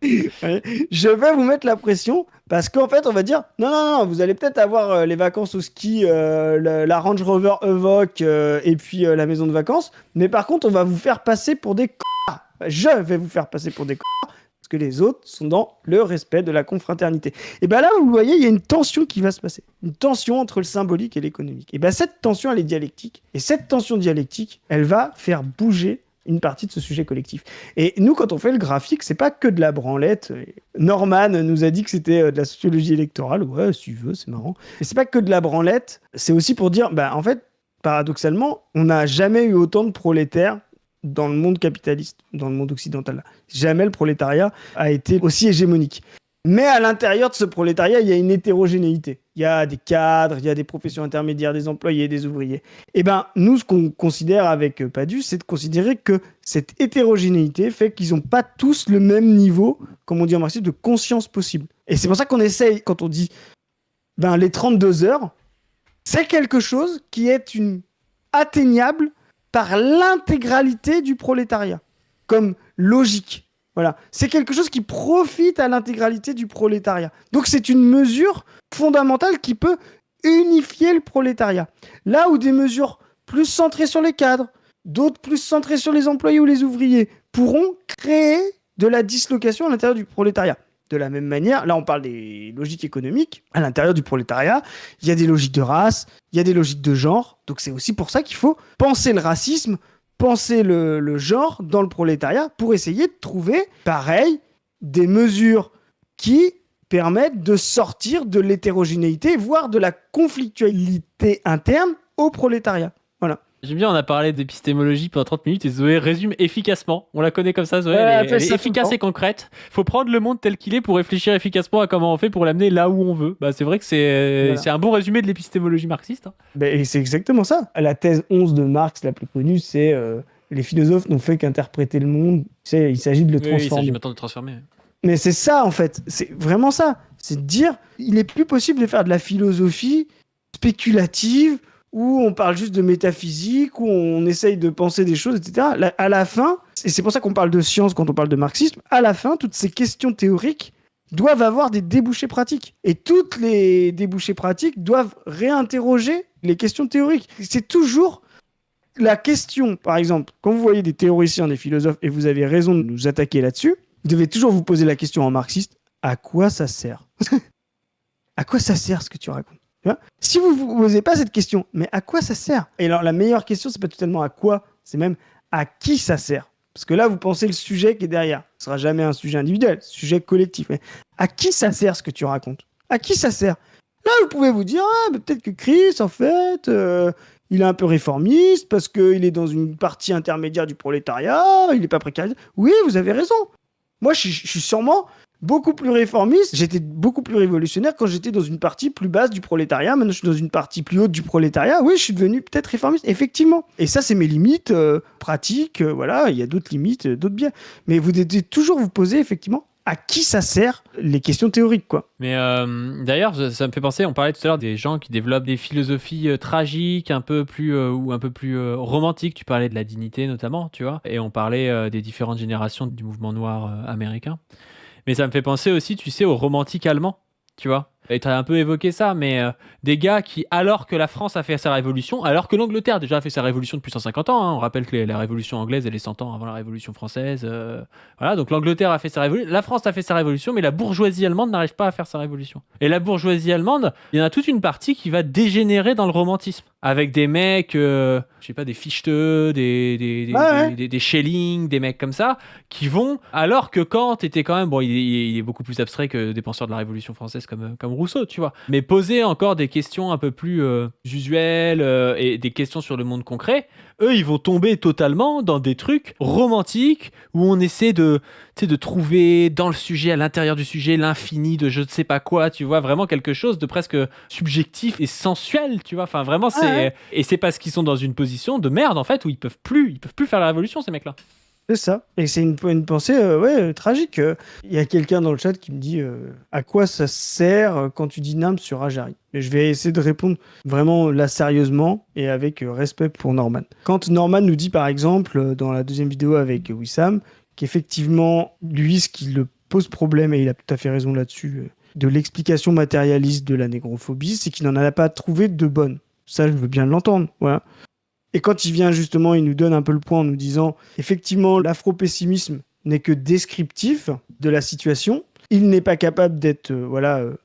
Je vais vous mettre la pression parce qu'en fait, on va dire non, vous allez peut-être avoir les vacances au ski, la Range Rover Evoque et puis la maison de vacances, mais par contre, on va vous faire passer pour des connards. Je vais vous faire passer pour des connards parce que les autres sont dans le respect de la confraternité. Et là, vous voyez, il y a une tension qui va se passer, une tension entre le symbolique et l'économique. Et cette tension, elle est dialectique. Et cette tension dialectique, elle va faire bouger une partie de ce sujet collectif. Et nous, quand on fait le graphique, c'est pas que de la branlette. Norman nous a dit que c'était de la sociologie électorale. Ouais, si tu veux, c'est marrant. Et c'est pas que de la branlette. C'est aussi pour dire, en fait, paradoxalement, on n'a jamais eu autant de prolétaires dans le monde capitaliste, dans le monde occidental. Jamais le prolétariat a été aussi hégémonique. Mais à l'intérieur de ce prolétariat, il y a une hétérogénéité. Il y a des cadres, il y a des professions intermédiaires, des employés, des ouvriers. Et nous, ce qu'on considère avec Padus, c'est de considérer que cette hétérogénéité fait qu'ils n'ont pas tous le même niveau, comme on dit en marxisme, de conscience possible. Et c'est pour ça qu'on essaye, quand on dit les 32 heures, c'est quelque chose qui est atteignable par l'intégralité du prolétariat, comme logique. Voilà. C'est quelque chose qui profite à l'intégralité du prolétariat. Donc c'est une mesure fondamentale qui peut unifier le prolétariat. Là où des mesures plus centrées sur les cadres, d'autres plus centrées sur les employés ou les ouvriers, pourront créer de la dislocation à l'intérieur du prolétariat. De la même manière, là on parle des logiques économiques, à l'intérieur du prolétariat, il y a des logiques de race, il y a des logiques de genre, donc c'est aussi pour ça qu'il faut penser le racisme, penser le genre dans le prolétariat pour essayer de trouver, pareil, des mesures qui permettent de sortir de l'hétérogénéité, voire de la conflictualité interne au prolétariat. Voilà. J'aime bien, on a parlé d'épistémologie pendant 30 minutes et Zoé résume efficacement. On la connaît comme ça, Zoé. Ouais, Elle elle est, fait elle est ça tout le efficace temps. et concrète. Faut prendre le monde tel qu'il est pour réfléchir efficacement à comment on fait pour l'amener là où on veut. Bah, c'est vrai que Voilà. c'est un bon résumé de l'épistémologie marxiste. Hein. Et c'est exactement ça. La thèse 11 de Marx, la plus connue, c'est les philosophes n'ont fait qu'interpréter le monde. Tu sais, il s'agit de le Oui, il s'agit transformer. maintenant de transformer. Mais c'est ça, en fait. C'est vraiment ça. C'est de dire, il est plus possible de faire de la philosophie spéculative, où on parle juste de métaphysique, où on essaye de penser des choses, etc. À la fin, et c'est pour ça qu'on parle de science quand on parle de marxisme, à la fin, toutes ces questions théoriques doivent avoir des débouchés pratiques. Et toutes les débouchés pratiques doivent réinterroger les questions théoriques. C'est toujours la question, par exemple, quand vous voyez des théoriciens, des philosophes, et vous avez raison de nous attaquer là-dessus, vous devez toujours vous poser la question en marxiste, à quoi ça sert? À quoi ça sert ce que tu racontes? Tu vois, si vous ne vous posez pas cette question, mais à quoi ça sert? Et alors la meilleure question, c'est pas totalement à quoi, c'est même à qui ça sert. Parce que là, vous pensez le sujet qui est derrière. Ce sera jamais un sujet individuel, sujet collectif. Mais à qui ça sert ce que tu racontes? À qui ça sert? Là, vous pouvez vous dire, ah, peut-être que Chris, en fait, il est un peu réformiste parce qu'il est dans une partie intermédiaire du prolétariat, il n'est pas précarisé. Oui, vous avez raison. Moi, je suis sûrement beaucoup plus réformiste. J'étais beaucoup plus révolutionnaire quand j'étais dans une partie plus basse du prolétariat. Maintenant, je suis dans une partie plus haute du prolétariat. Oui, je suis devenu peut-être réformiste, effectivement. Et ça, c'est mes limites pratiques. Voilà, il y a d'autres limites, d'autres biais. Mais vous devez toujours vous poser, effectivement, à qui ça sert les questions théoriques, quoi. Mais d'ailleurs, ça me fait penser, on parlait tout à l'heure des gens qui développent des philosophies tragiques, un peu plus ou un peu plus romantiques. Tu parlais de la dignité notamment, tu vois, et on parlait des différentes générations du mouvement noir américain. Mais ça me fait penser aussi, tu sais, aux romantiques allemands, tu vois. Et tu as un peu évoqué ça, mais des gars qui, alors que la France a fait sa révolution, alors que l'Angleterre déjà a fait sa révolution depuis 150 ans, hein, on rappelle que la révolution anglaise, elle est 100 ans avant la révolution française. Voilà, donc l'Angleterre a fait sa révolution, la France a fait sa révolution, mais la bourgeoisie allemande n'arrive pas à faire sa révolution. Et la bourgeoisie allemande, il y en a toute une partie qui va dégénérer dans le romantisme. Avec des mecs, je sais pas, des Fichte, Ouais. des Schelling, des mecs comme ça, qui vont, alors que Kant était quand même, bon, il est beaucoup plus abstrait que des penseurs de la Révolution française comme Rousseau, tu vois, mais poser encore des questions un peu plus usuelles et des questions sur le monde concret, eux, ils vont tomber totalement dans des trucs romantiques où on essaie de trouver dans le sujet, à l'intérieur du sujet, l'infini de je ne sais pas quoi, tu vois, vraiment quelque chose de presque subjectif et sensuel, tu vois, enfin vraiment, Ouais. et c'est parce qu'ils sont dans une position de merde, en fait, où ils peuvent plus faire la révolution, ces mecs-là. C'est ça. Et c'est une pensée tragique. Il y a quelqu'un dans le chat qui me dit à quoi ça sert quand tu dis Nimb sur Ajari. Et je vais essayer de répondre vraiment là sérieusement et avec respect pour Norman. Quand Norman nous dit par exemple dans la deuxième vidéo avec Wissam qu'effectivement lui ce qui le pose problème, et il a tout à fait raison là-dessus, de l'explication matérialiste de la négrophobie, c'est qu'il n'en a pas trouvé de bonne. Ça, je veux bien l'entendre. Voilà. Et quand il vient justement, il nous donne un peu le point en nous disant, effectivement, l'afro-pessimisme n'est que descriptif de la situation. Il n'est pas capable d'être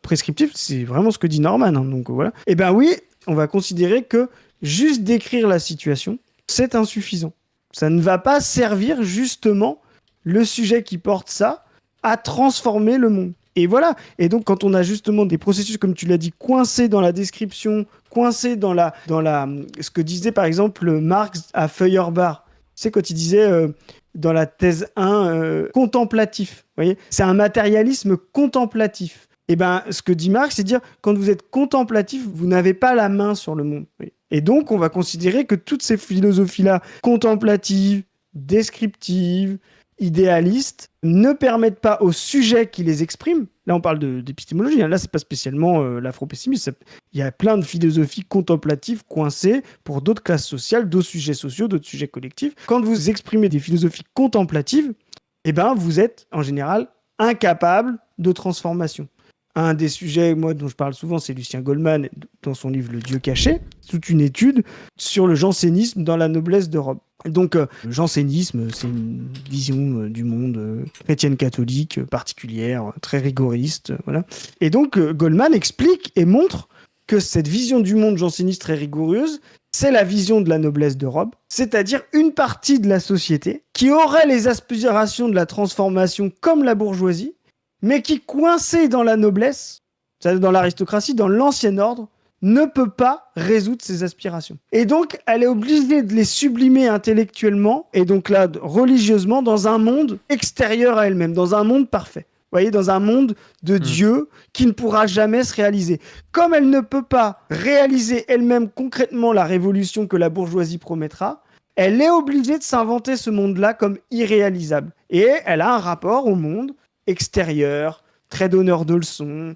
prescriptif. C'est vraiment ce que dit Norman. Hein, donc voilà. Eh bien oui, on va considérer que juste décrire la situation, c'est insuffisant. Ça ne va pas servir justement le sujet qui porte ça à transformer le monde. Et voilà. Et donc, quand on a justement des processus, comme tu l'as dit, coincés dans la description, coincés dans ce que disait par exemple Marx à Feuerbach. Tu sais, quand il disait dans la thèse 1, contemplatif. Vous voyez, c'est un matérialisme contemplatif. Et ben, ce que dit Marx, c'est dire quand vous êtes contemplatif, vous n'avez pas la main sur le monde. Vous voyez. Et donc, on va considérer que toutes ces philosophies-là, contemplatives, descriptives, idéalistes, ne permettent pas aux sujets qui les expriment. Là, on parle d'épistémologie. Hein. Là, c'est pas spécialement l'afro-pessimisme. Il y a plein de philosophies contemplatives coincées pour d'autres classes sociales, d'autres sujets sociaux, d'autres sujets collectifs. Quand vous exprimez des philosophies contemplatives, eh ben, vous êtes en général incapable de transformation. Un des sujets, moi, dont je parle souvent, c'est Lucien Goldman, dans son livre Le Dieu caché, toute une étude sur le jansénisme dans la noblesse de Rome. Donc, le jansénisme, c'est une vision du monde chrétienne catholique particulière, très rigoriste, voilà. Et donc, Goldman explique et montre que cette vision du monde janséniste très rigoureuse, c'est la vision de la noblesse de Rome, c'est-à-dire une partie de la société qui aurait les aspirations de la transformation comme la bourgeoisie, mais qui, coincée dans la noblesse, c'est-à-dire dans l'aristocratie, dans l'ancien ordre, ne peut pas résoudre ses aspirations. Et donc, elle est obligée de les sublimer intellectuellement, et donc là, religieusement, dans un monde extérieur à elle-même, dans un monde parfait. Vous voyez, dans un monde de Dieu qui ne pourra jamais se réaliser. Comme elle ne peut pas réaliser elle-même concrètement la révolution que la bourgeoisie promettra, elle est obligée de s'inventer ce monde-là comme irréalisable. Et elle a un rapport au monde extérieur, très donneur de leçons,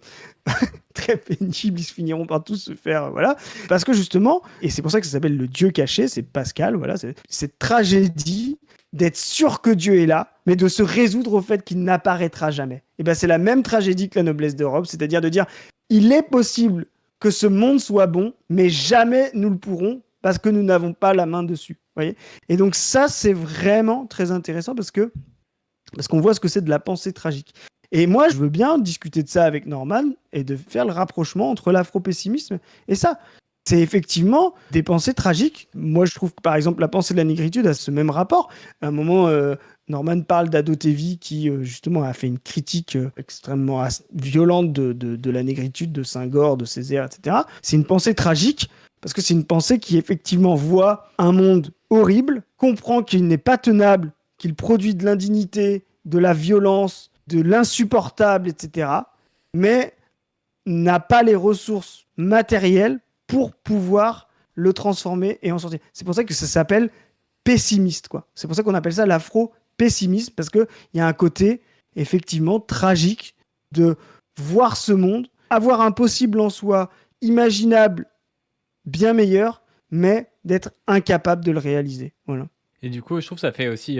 très pénible, ils se finiront par tous se faire, voilà. Parce que justement, et c'est pour ça que ça s'appelle le Dieu caché, c'est Pascal, voilà, c'est cette tragédie d'être sûr que Dieu est là, mais de se résoudre au fait qu'il n'apparaîtra jamais. Et ben c'est la même tragédie que la noblesse d'Europe, c'est-à-dire de dire, il est possible que ce monde soit bon, mais jamais nous le pourrons, parce que nous n'avons pas la main dessus. Voyez. Et donc ça, c'est vraiment très intéressant parce qu'on voit ce que c'est de la pensée tragique. Et moi, je veux bien discuter de ça avec Norman et de faire le rapprochement entre l'afro-pessimisme et ça. C'est effectivement des pensées tragiques. Moi, je trouve que, par exemple, la pensée de la négritude a ce même rapport. À un moment, Norman parle d'Ado Tevye qui, justement, a fait une critique extrêmement violente de la négritude, de Senghor, de Césaire, etc. C'est une pensée tragique parce que c'est une pensée qui, effectivement, voit un monde horrible, comprend qu'il n'est pas tenable, qu'il produit de l'indignité, de la violence, de l'insupportable, etc., mais n'a pas les ressources matérielles pour pouvoir le transformer et en sortir. C'est pour ça que ça s'appelle pessimiste, quoi. C'est pour ça qu'on appelle ça l'afro-pessimisme, parce qu'il y a un côté, effectivement, tragique de voir ce monde, avoir un possible en soi imaginable, bien meilleur, mais d'être incapable de le réaliser. Voilà. Et du coup, je trouve que ça fait aussi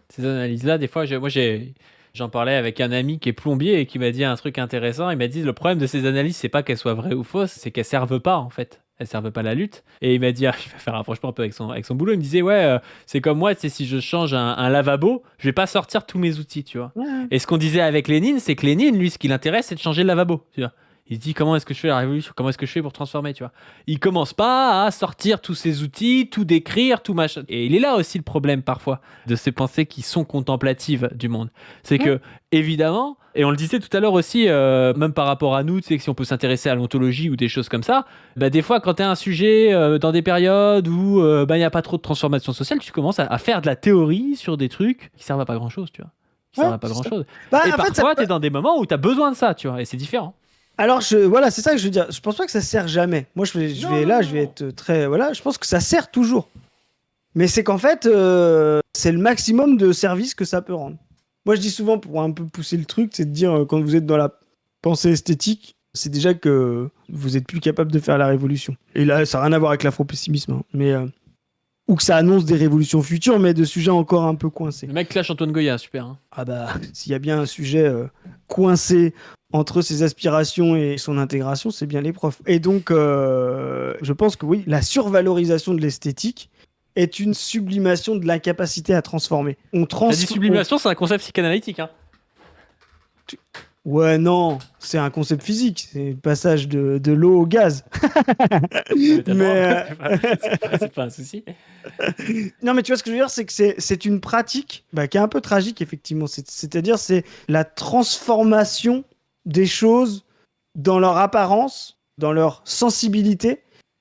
ces analyses-là. Des fois, j'en parlais avec un ami qui est plombier et qui m'a dit un truc intéressant. Il m'a dit le problème de ces analyses, c'est pas qu'elles soient vraies ou fausses, c'est qu'elles servent pas en fait. Elles servent pas à la lutte. Et il m'a dit, il va faire un rapprochement un peu avec son boulot. Il me disait, ouais, c'est comme moi, si je change un lavabo, je vais pas sortir tous mes outils, tu vois. Ouais. Et ce qu'on disait avec Lénine, c'est que Lénine, lui, ce qui l'intéresse, c'est de changer le lavabo, tu vois. Il se dit comment est-ce que je fais la révolution, comment est-ce que je fais pour transformer, tu vois. Il commence pas à sortir tous ses outils, tout décrire, tout machin. Et il est là aussi le problème parfois de ces pensées qui sont contemplatives du monde. C'est que, évidemment, et on le disait tout à l'heure aussi, même par rapport à nous, tu sais que si on peut s'intéresser à l'ontologie ou des choses comme ça, bah des fois quand tu as un sujet dans des périodes où il n'y a pas trop de transformation sociale, tu commences à faire de la théorie sur des trucs qui servent à pas grand-chose, tu vois. Qui servent à pas grand-chose. Et parfois, tu es dans des moments où tu as besoin de ça, tu vois, et c'est différent. Alors, voilà, c'est ça que je veux dire. Je pense pas que ça sert jamais. Moi, je vais être très... Voilà, je pense que ça sert toujours. Mais c'est qu'en fait, c'est le maximum de service que ça peut rendre. Moi, je dis souvent, pour un peu pousser le truc, c'est de dire, quand vous êtes dans la pensée esthétique, c'est déjà que vous êtes plus capable de faire la révolution. Et là, ça n'a rien à voir avec l'afro-pessimisme. Hein. Mais... ou que ça annonce des révolutions futures, mais de sujets encore un peu coincés. Le mec clash Antoine Goya, super. Hein. Ah bah, s'il y a bien un sujet coincé entre ses aspirations et son intégration, c'est bien les profs. Et donc, je pense que oui, la survalorisation de l'esthétique est une sublimation de l'incapacité à transformer. La sublimation, c'est un concept psychanalytique. Hein. Ouais, non, c'est un concept physique, c'est le passage de l'eau au gaz. Mais c'est pas un souci. Non, mais tu vois ce que je veux dire, c'est que c'est une pratique qui est un peu tragique, effectivement. C'est-à-dire, c'est la transformation des choses dans leur apparence, dans leur sensibilité,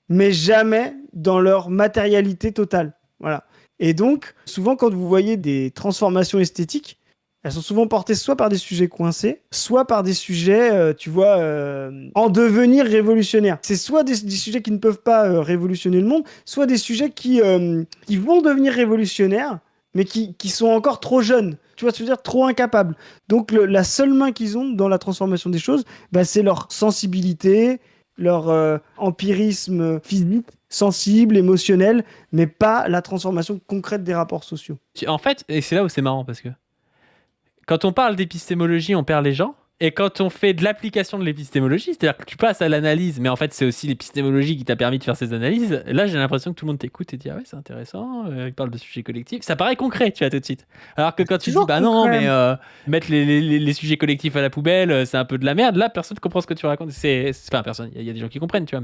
mais jamais dans leur matérialité totale. Voilà. Et donc, souvent, quand vous voyez des transformations esthétiques, elles sont souvent portées soit par des sujets coincés, soit par des sujets, en devenir révolutionnaires. C'est soit des sujets qui ne peuvent pas révolutionner le monde, soit des sujets qui vont devenir révolutionnaires, mais qui sont encore trop jeunes. Tu vois ce que je veux dire, trop incapables. Donc la seule main qu'ils ont dans la transformation des choses, c'est leur sensibilité, leur empirisme physique, sensible, émotionnel, mais pas la transformation concrète des rapports sociaux. En fait, et c'est là où c'est marrant, parce que quand on parle d'épistémologie, on perd les gens. Et quand on fait de l'application de l'épistémologie, c'est-à-dire que tu passes à l'analyse, mais en fait, c'est aussi l'épistémologie qui t'a permis de faire ces analyses. Là, j'ai l'impression que tout le monde t'écoute et dit « Ah ouais, c'est intéressant, il parle de sujets collectifs. » Ça paraît concret, tu vois, tout de suite. Alors que quand tu dis « Bah non, mais mettre les sujets collectifs à la poubelle, c'est un peu de la merde. » Là, personne ne comprend ce que tu racontes. Enfin, personne. Il y a des gens qui comprennent, tu vois,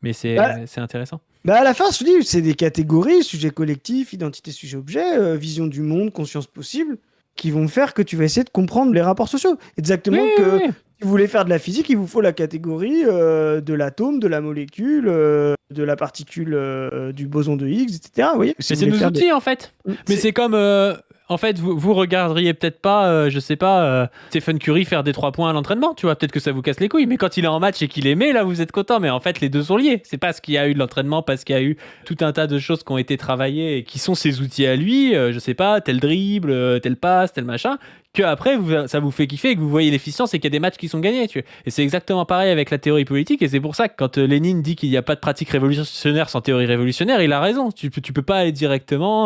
mais c'est intéressant. À la fin, je te dis, c'est des catégories, sujets collectifs, identité, sujet, objet, vision du monde, conscience possible, qui vont faire que tu vas essayer de comprendre les rapports sociaux. Exactement Si vous voulez faire de la physique, il vous faut la catégorie de l'atome, de la molécule, de la particule, du boson de Higgs, etc. Vous voyez. Si Mais vous c'est voulez nos faire outils, en fait. Mais c'est comme... en fait, vous regarderiez peut-être pas, je sais pas, Stephen Curry faire des 3 points à l'entraînement, tu vois. Peut-être que ça vous casse les couilles. Mais quand il est en match et qu'il est met, là, vous êtes content. Mais en fait, les deux sont liés. C'est parce qu'il y a eu de l'entraînement, parce qu'il y a eu tout un tas de choses qui ont été travaillées et qui sont ses outils à lui. Je sais pas, tel dribble, tel passe, tel machin. Que après, ça vous fait kiffer et que vous voyez l'efficience et qu'il y a des matchs qui sont gagnés. Tu vois. Et c'est exactement pareil avec la théorie politique. Et c'est pour ça que quand Lénine dit qu'il n'y a pas de pratique révolutionnaire sans théorie révolutionnaire, il a raison. Tu peux pas aller directement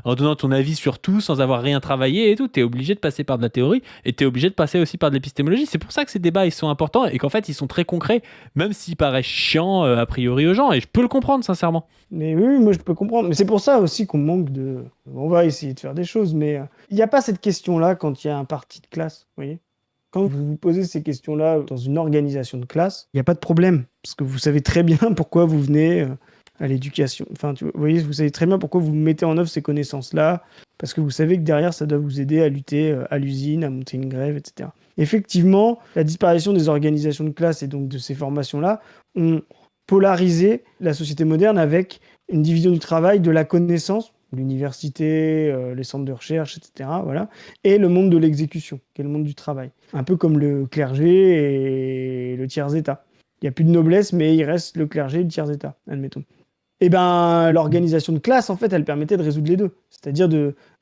en donnant ton avis sur tout sans avoir rien travaillé et tout. Tu es obligé de passer par de la théorie et tu es obligé de passer aussi par de l'épistémologie. C'est pour ça que ces débats ils sont importants et qu'en fait ils sont très concrets, même s'ils paraissent chiants a priori aux gens. Et je peux le comprendre sincèrement. Mais oui, moi je peux comprendre. Mais c'est pour ça aussi qu'on manque de. On va essayer de faire des choses, mais il n'y a pas cette question-là quand il y a un parti de classe. Vous voyez? Quand vous vous posez ces questions-là dans une organisation de classe, il n'y a pas de problème. Parce que vous savez très bien pourquoi vous venez à l'éducation. Enfin, vous voyez, vous savez très bien pourquoi vous mettez en œuvre ces connaissances-là. Parce que vous savez que derrière, ça doit vous aider à lutter à l'usine, à monter une grève, etc. Effectivement, la disparition des organisations de classe et donc de ces formations-là ont polariser la société moderne avec une division du travail de la connaissance, l'université, les centres de recherche, etc. Voilà, et le monde de l'exécution, qui est le monde du travail. Un peu comme le clergé et le tiers-état. Il n'y a plus de noblesse, mais il reste le clergé et le tiers-état, admettons. Et ben, l'organisation de classe, en fait, elle permettait de résoudre les deux. C'est-à-dire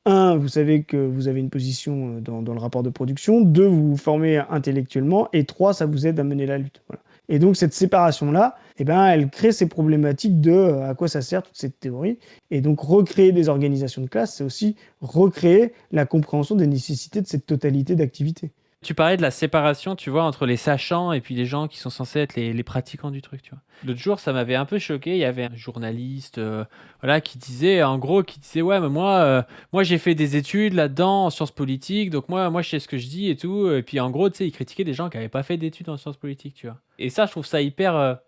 vous savez que vous avez une position dans le rapport de production. 2, vous vous formez intellectuellement. Et 3, ça vous aide à mener la lutte. Voilà. Et donc, cette séparation-là, elle crée ces problématiques de à quoi ça sert toute cette théorie. Et donc, recréer des organisations de classe, c'est aussi recréer la compréhension des nécessités de cette totalité d'activités. Tu parlais de la séparation, tu vois, entre les sachants et puis les gens qui sont censés être les pratiquants du truc, tu vois. L'autre jour, ça m'avait un peu choqué. Il y avait un journaliste, voilà, qui disait, en gros, ouais, mais moi, j'ai fait des études là-dedans en sciences politiques, donc moi, je sais ce que je dis et tout. Et puis, en gros, tu sais, il critiquait des gens qui n'avaient pas fait d'études en sciences politiques, tu vois. Et ça, je trouve ça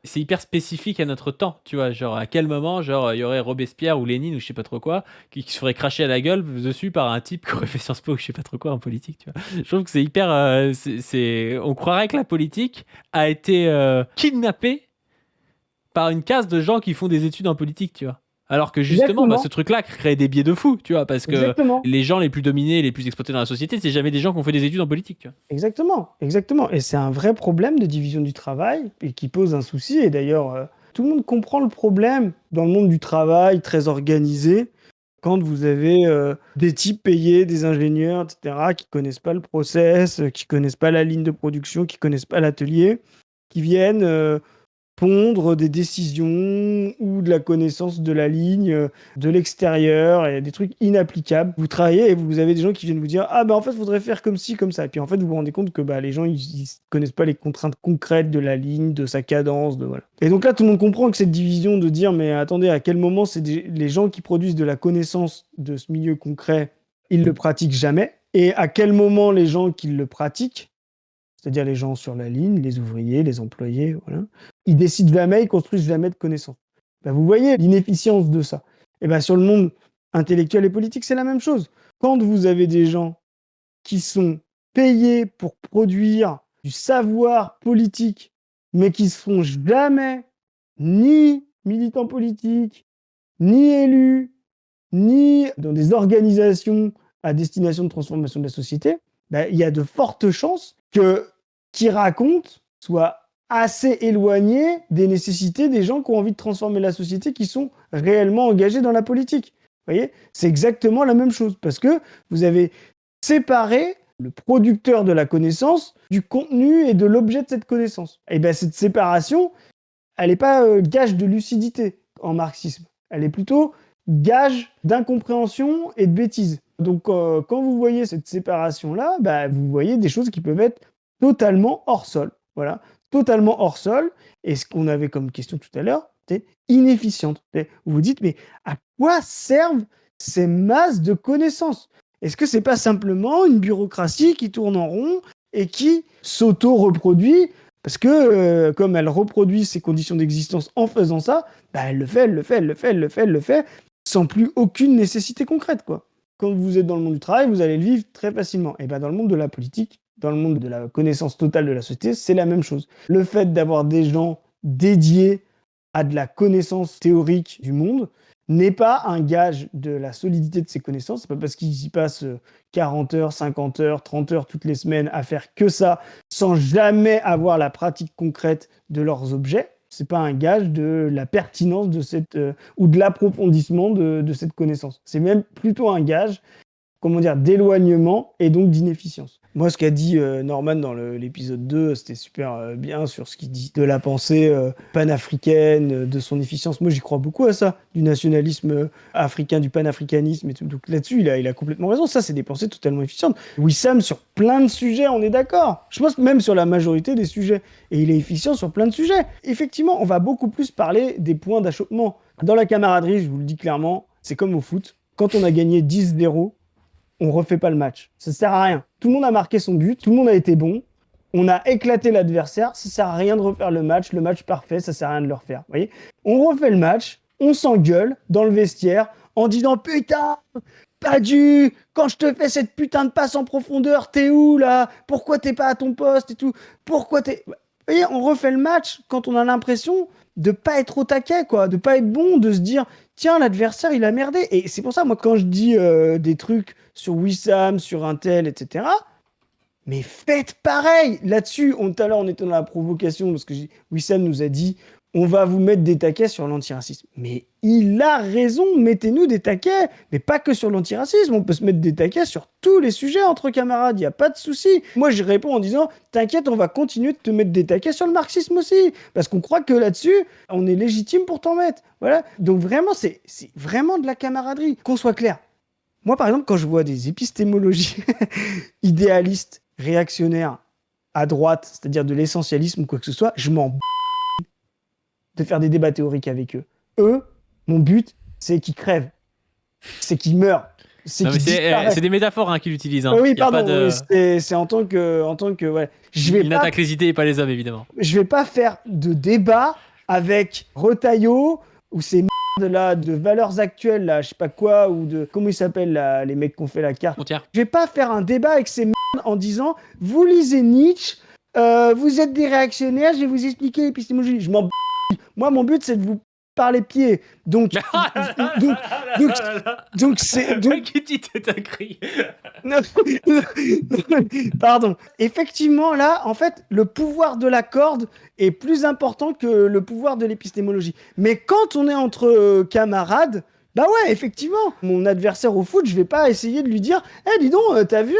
c'est hyper spécifique à notre temps, tu vois. Genre, à quel moment, genre, il y aurait Robespierre ou Lénine ou je sais pas trop quoi, qui se ferait cracher à la gueule dessus par un type qui aurait fait Sciences Po ou je sais pas trop quoi en politique, tu vois. Je trouve que c'est hyper. On croirait que la politique a été kidnappée par une caste de gens qui font des études en politique, tu vois. Alors que justement, ce truc-là crée des biais de fou, tu vois, parce que les gens les plus dominés, les plus exploités dans la société, c'est jamais des gens qui ont fait des études en politique, tu vois. Exactement. Et c'est un vrai problème de division du travail et qui pose un souci. Et d'ailleurs, tout le monde comprend le problème dans le monde du travail très organisé. Quand vous avez des types payés, des ingénieurs, etc., qui connaissent pas le process, qui connaissent pas la ligne de production, qui connaissent pas l'atelier, qui viennent pondre des décisions ou de la connaissance de la ligne de l'extérieur et des trucs inapplicables. Vous travaillez et vous avez des gens qui viennent vous dire « Ah ben en fait, il faudrait faire comme ci, comme ça ». Et puis en fait, vous vous rendez compte que les gens, ils connaissent pas les contraintes concrètes de la ligne, de sa cadence, voilà. Et donc là, tout le monde comprend que cette division de dire « Mais attendez, à quel moment les gens qui produisent de la connaissance de ce milieu concret, ils le pratiquent jamais ?» Et à quel moment les gens qui le pratiquent, c'est-à-dire les gens sur la ligne, les ouvriers, les employés, voilà, ils décident jamais, ils construisent jamais de connaissances. Vous voyez l'inefficience de ça. Et sur le monde intellectuel et politique, c'est la même chose. Quand vous avez des gens qui sont payés pour produire du savoir politique, mais qui ne seront jamais ni militants politiques, ni élus, ni dans des organisations à destination de transformation de la société, il y a de fortes chances que qui racontent soit assez éloigné des nécessités des gens qui ont envie de transformer la société, qui sont réellement engagés dans la politique. Vous voyez, c'est exactement la même chose, parce que vous avez séparé le producteur de la connaissance du contenu et de l'objet de cette connaissance. Et cette séparation, elle n'est pas gage de lucidité en marxisme. Elle est plutôt gage d'incompréhension et de bêtise. Donc, quand vous voyez cette séparation-là, vous voyez des choses qui peuvent être totalement hors sol. Voilà, totalement hors sol. Et ce qu'on avait comme question tout à l'heure, c'est inefficiente. Vous vous dites, mais à quoi servent ces masses de connaissances ? Est-ce que c'est pas simplement une bureaucratie qui tourne en rond et qui s'auto-reproduit parce que comme elle reproduit ses conditions d'existence en faisant ça, elle le fait, sans plus aucune nécessité concrète, quoi. Quand vous êtes dans le monde du travail, vous allez le vivre très facilement. Et dans le monde de la politique, dans le monde de la connaissance totale de la société, c'est la même chose. Le fait d'avoir des gens dédiés à de la connaissance théorique du monde n'est pas un gage de la solidité de ces connaissances. C'est pas parce qu'ils y passent 40 heures, 50 heures, 30 heures toutes les semaines à faire que ça, sans jamais avoir la pratique concrète de leurs objets. C'est pas un gage de la pertinence de cette ou de l'approfondissement de cette connaissance. C'est même plutôt un gage, d'éloignement et donc d'inefficience. Moi, ce qu'a dit Norman dans l'épisode 2, c'était super bien sur ce qu'il dit de la pensée panafricaine, de son efficience. Moi, j'y crois beaucoup à ça, du nationalisme africain, du panafricanisme et tout. Donc là-dessus, il a complètement raison. Ça, c'est des pensées totalement efficientes. Wissam, sur plein de sujets, on est d'accord. Je pense même sur la majorité des sujets. Et il est efficient sur plein de sujets. Effectivement, on va beaucoup plus parler des points d'achoppement. Dans la camaraderie, je vous le dis clairement, c'est comme au foot. Quand on a gagné 10-0, on refait pas le match. Ça sert à rien. Tout le monde a marqué son but, tout le monde a été bon. On a éclaté l'adversaire, ça sert à rien de refaire le match parfait, ça sert à rien de le refaire. Vous voyez ? On refait le match, on s'engueule dans le vestiaire en disant putain, pas dû, quand je te fais cette putain de passe en profondeur, t'es où là ? Pourquoi t'es pas à ton poste et tout ? Pourquoi t'es... Vous voyez, on refait le match quand on a l'impression de pas être au taquet, quoi, de pas être bon, de se dire tiens, l'adversaire il a merdé. Et c'est pour ça, moi, quand je dis des trucs sur Wissam, sur Intel, etc., mais faites pareil. Là-dessus, tout à l'heure, on était dans la provocation parce que Wissam nous a dit on va vous mettre des taquets sur l'antiracisme. Mais il a raison, mettez-nous des taquets, mais pas que sur l'antiracisme. On peut se mettre des taquets sur tous les sujets entre camarades, il n'y a pas de souci. Moi, je réponds en disant t'inquiète, on va continuer de te mettre des taquets sur le marxisme aussi, parce qu'on croit que là-dessus, on est légitime pour t'en mettre. Voilà. Donc vraiment, c'est vraiment de la camaraderie. Qu'on soit clair. Moi, par exemple, quand je vois des épistémologies idéalistes, réactionnaires, à droite, c'est-à-dire de l'essentialisme ou quoi que ce soit, je m'en de faire des débats théoriques avec eux. Eux, mon but, c'est qu'ils crèvent, c'est qu'ils meurent, c'est qu'ils disparaissent. C'est des métaphores qu'il utilise. Hein. Oui, pardon, c'est en tant que ouais. Il n'attaque les idées et pas les hommes, évidemment. Je vais pas faire de débat avec Retailleau ou ces là de valeurs actuelles là, je sais pas quoi, ou de comment ils s'appellent là, les mecs qui ont fait la carte. Je vais pas faire un débat avec ces en disant vous lisez Nietzsche, vous êtes des réactionnaires, je vais vous expliquer l'épistémologie. Je m'en moi, mon but, c'est de vous par les pieds. Donc c'est... Pardon. Effectivement, là, en fait, le pouvoir de la corde est plus important que le pouvoir de l'épistémologie. Mais quand on est entre camarades, bah ouais, effectivement, mon adversaire au foot, je vais pas essayer de lui dire « dis donc, t'as vu,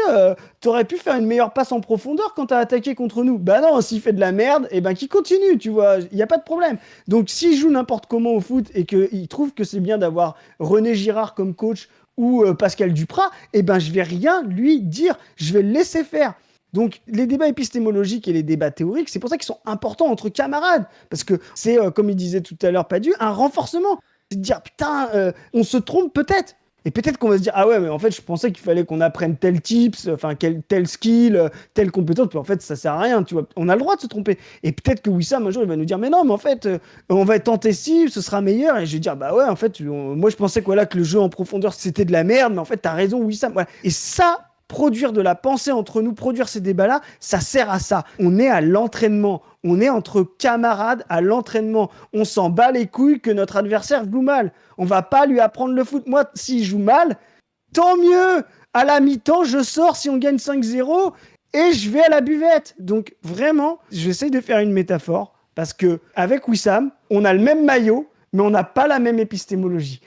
t'aurais pu faire une meilleure passe en profondeur quand t'as attaqué contre nous. » Bah non, s'il fait de la merde, qu'il continue, tu vois, il y a pas de problème. Donc s'il joue n'importe comment au foot et qu'il trouve que c'est bien d'avoir René Girard comme coach ou Pascal Duprat, je vais rien lui dire, je vais le laisser faire. Donc, les débats épistémologiques et les débats théoriques, c'est pour ça qu'ils sont importants entre camarades. Parce que c'est, comme il disait tout à l'heure Padu, un renforcement. C'est de dire, putain, on se trompe peut-être. Et peut-être qu'on va se dire, ah ouais, mais en fait, je pensais qu'il fallait qu'on apprenne tel tips, enfin, tel skill, telle compétence, puis en fait, ça sert à rien, tu vois. On a le droit de se tromper. Et peut-être que Wissam, un jour, il va nous dire, mais non, mais en fait, on va tenter ci, ce sera meilleur. Et je vais dire, bah ouais, en fait, moi, je pensais que le jeu en profondeur, c'était de la merde, mais en fait, t'as raison, Wissam. Voilà. Et ça, produire de la pensée entre nous, produire ces débats-là, ça sert à ça. On est à l'entraînement. On est entre camarades à l'entraînement. On s'en bat les couilles que notre adversaire joue mal. On va pas lui apprendre le foot. Moi, s'il joue mal, tant mieux. À la mi-temps, je sors si on gagne 5-0 et je vais à la buvette. Donc vraiment, j'essaie de faire une métaphore parce que avec Wissam, on a le même maillot, mais on n'a pas la même épistémologie.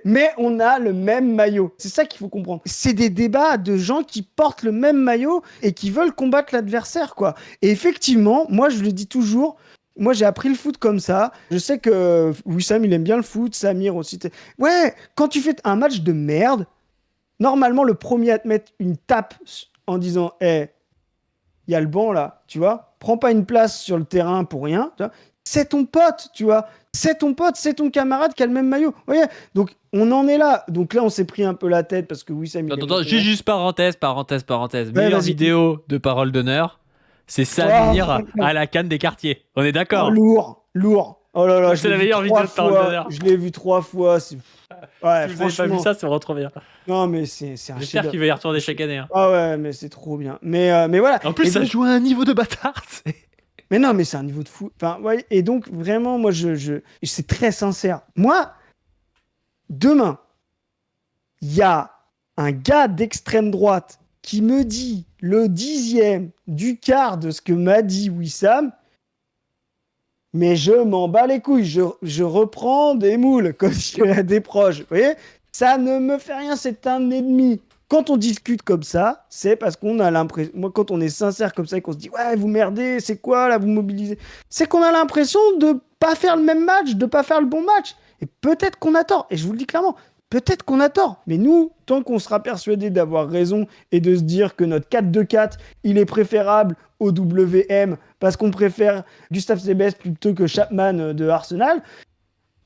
Mais on a le même maillot. C'est ça qu'il faut comprendre. C'est des débats de gens qui portent le même maillot et qui veulent combattre l'adversaire, quoi. Et effectivement, moi, je le dis toujours, moi, j'ai appris le foot comme ça. Je sais que Wissam, il aime bien le foot, Samir aussi. Ouais, quand tu fais un match de merde, normalement, le premier à te mettre une tape en disant « il y a le banc, là, tu vois, prends pas une place sur le terrain pour rien, tu vois. » C'est ton pote, tu vois. C'est ton pote, c'est ton camarade qui a le même maillot. Vous voyez ? Donc, on en est là. Donc là, on s'est pris un peu la tête parce que Wissam... Attends, juste parenthèse. Meilleure vidéo de Parole d'honneur, c'est Samir à la canne des quartiers. On est d'accord ? Lourd. Oh là là, C'est la meilleure vidéo de Power Gunner. Je l'ai vu 3 fois. Ouais, si vous n'avez pas vu ça, c'est vraiment trop bien. Non, mais c'est un J'espère qu'il va y retourner chaque année. Hein. Ah ouais, mais c'est trop bien. Mais voilà. En plus, ça joue à un niveau de bâtard. Mais non, mais c'est un niveau de fou. Enfin, ouais, et donc, vraiment, moi, c'est très sincère. Moi, demain, il y a un gars d'extrême droite qui me dit le 10e du quart de ce que m'a dit Wissam, mais je m'en bats les couilles. Je reprends des moules comme si j'avais des proches. Vous voyez, ça ne me fait rien, c'est un ennemi. Quand on discute comme ça, c'est parce qu'on a l'impression... Moi, quand on est sincère comme ça et qu'on se dit « Ouais, vous merdez, c'est quoi, là, vous mobilisez ?» C'est qu'on a l'impression de pas faire le même match, de pas faire le bon match. Et peut-être qu'on a tort. Et je vous le dis clairement, peut-être qu'on a tort. Mais nous, tant qu'on sera persuadé d'avoir raison et de se dire que notre 4-2-4, il est préférable au WM parce qu'on préfère Gustave Sebes plutôt que Chapman de Arsenal,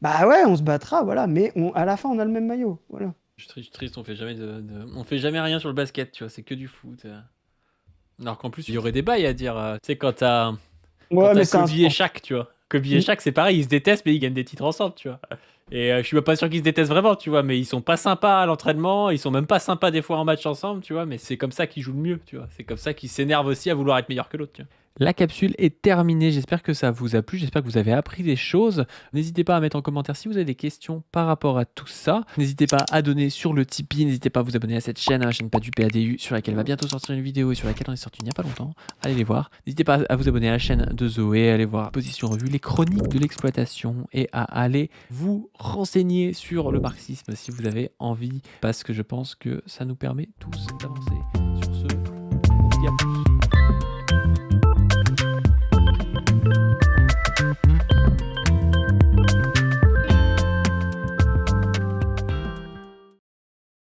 bah ouais, on se battra, voilà. Mais à la fin, on a le même maillot, voilà. Je suis triste, on fait jamais rien sur le basket, tu vois, c'est que du foot. Alors qu'en plus, il y aurait des bails à dire. Tu sais, quand t'as Kobe et Shaq, tu vois. Kobe et Shaq, c'est pareil, ils se détestent, mais ils gagnent des titres ensemble, tu vois. Et je suis pas sûr qu'ils se détestent vraiment, tu vois, mais ils sont pas sympas à l'entraînement, ils sont même pas sympas des fois en match ensemble, tu vois, mais c'est comme ça qu'ils jouent le mieux, tu vois. C'est comme ça qu'ils s'énervent aussi à vouloir être meilleur que l'autre, tu vois. La capsule est terminée, j'espère que ça vous a plu, j'espère que vous avez appris des choses. N'hésitez pas à mettre en commentaire si vous avez des questions par rapport à tout ça. N'hésitez pas à donner sur le Tipeee, n'hésitez pas à vous abonner à cette chaîne, à la chaîne Pas du PADU, sur laquelle va bientôt sortir une vidéo et sur laquelle on est sorti il n'y a pas longtemps. Allez les voir. N'hésitez pas à vous abonner à la chaîne de Zoé, à aller voir Position Revue, les chroniques de l'exploitation et à aller vous renseigner sur le marxisme si vous avez envie, parce que je pense que ça nous permet tous d'avancer. Sur ce, on se dit à plus.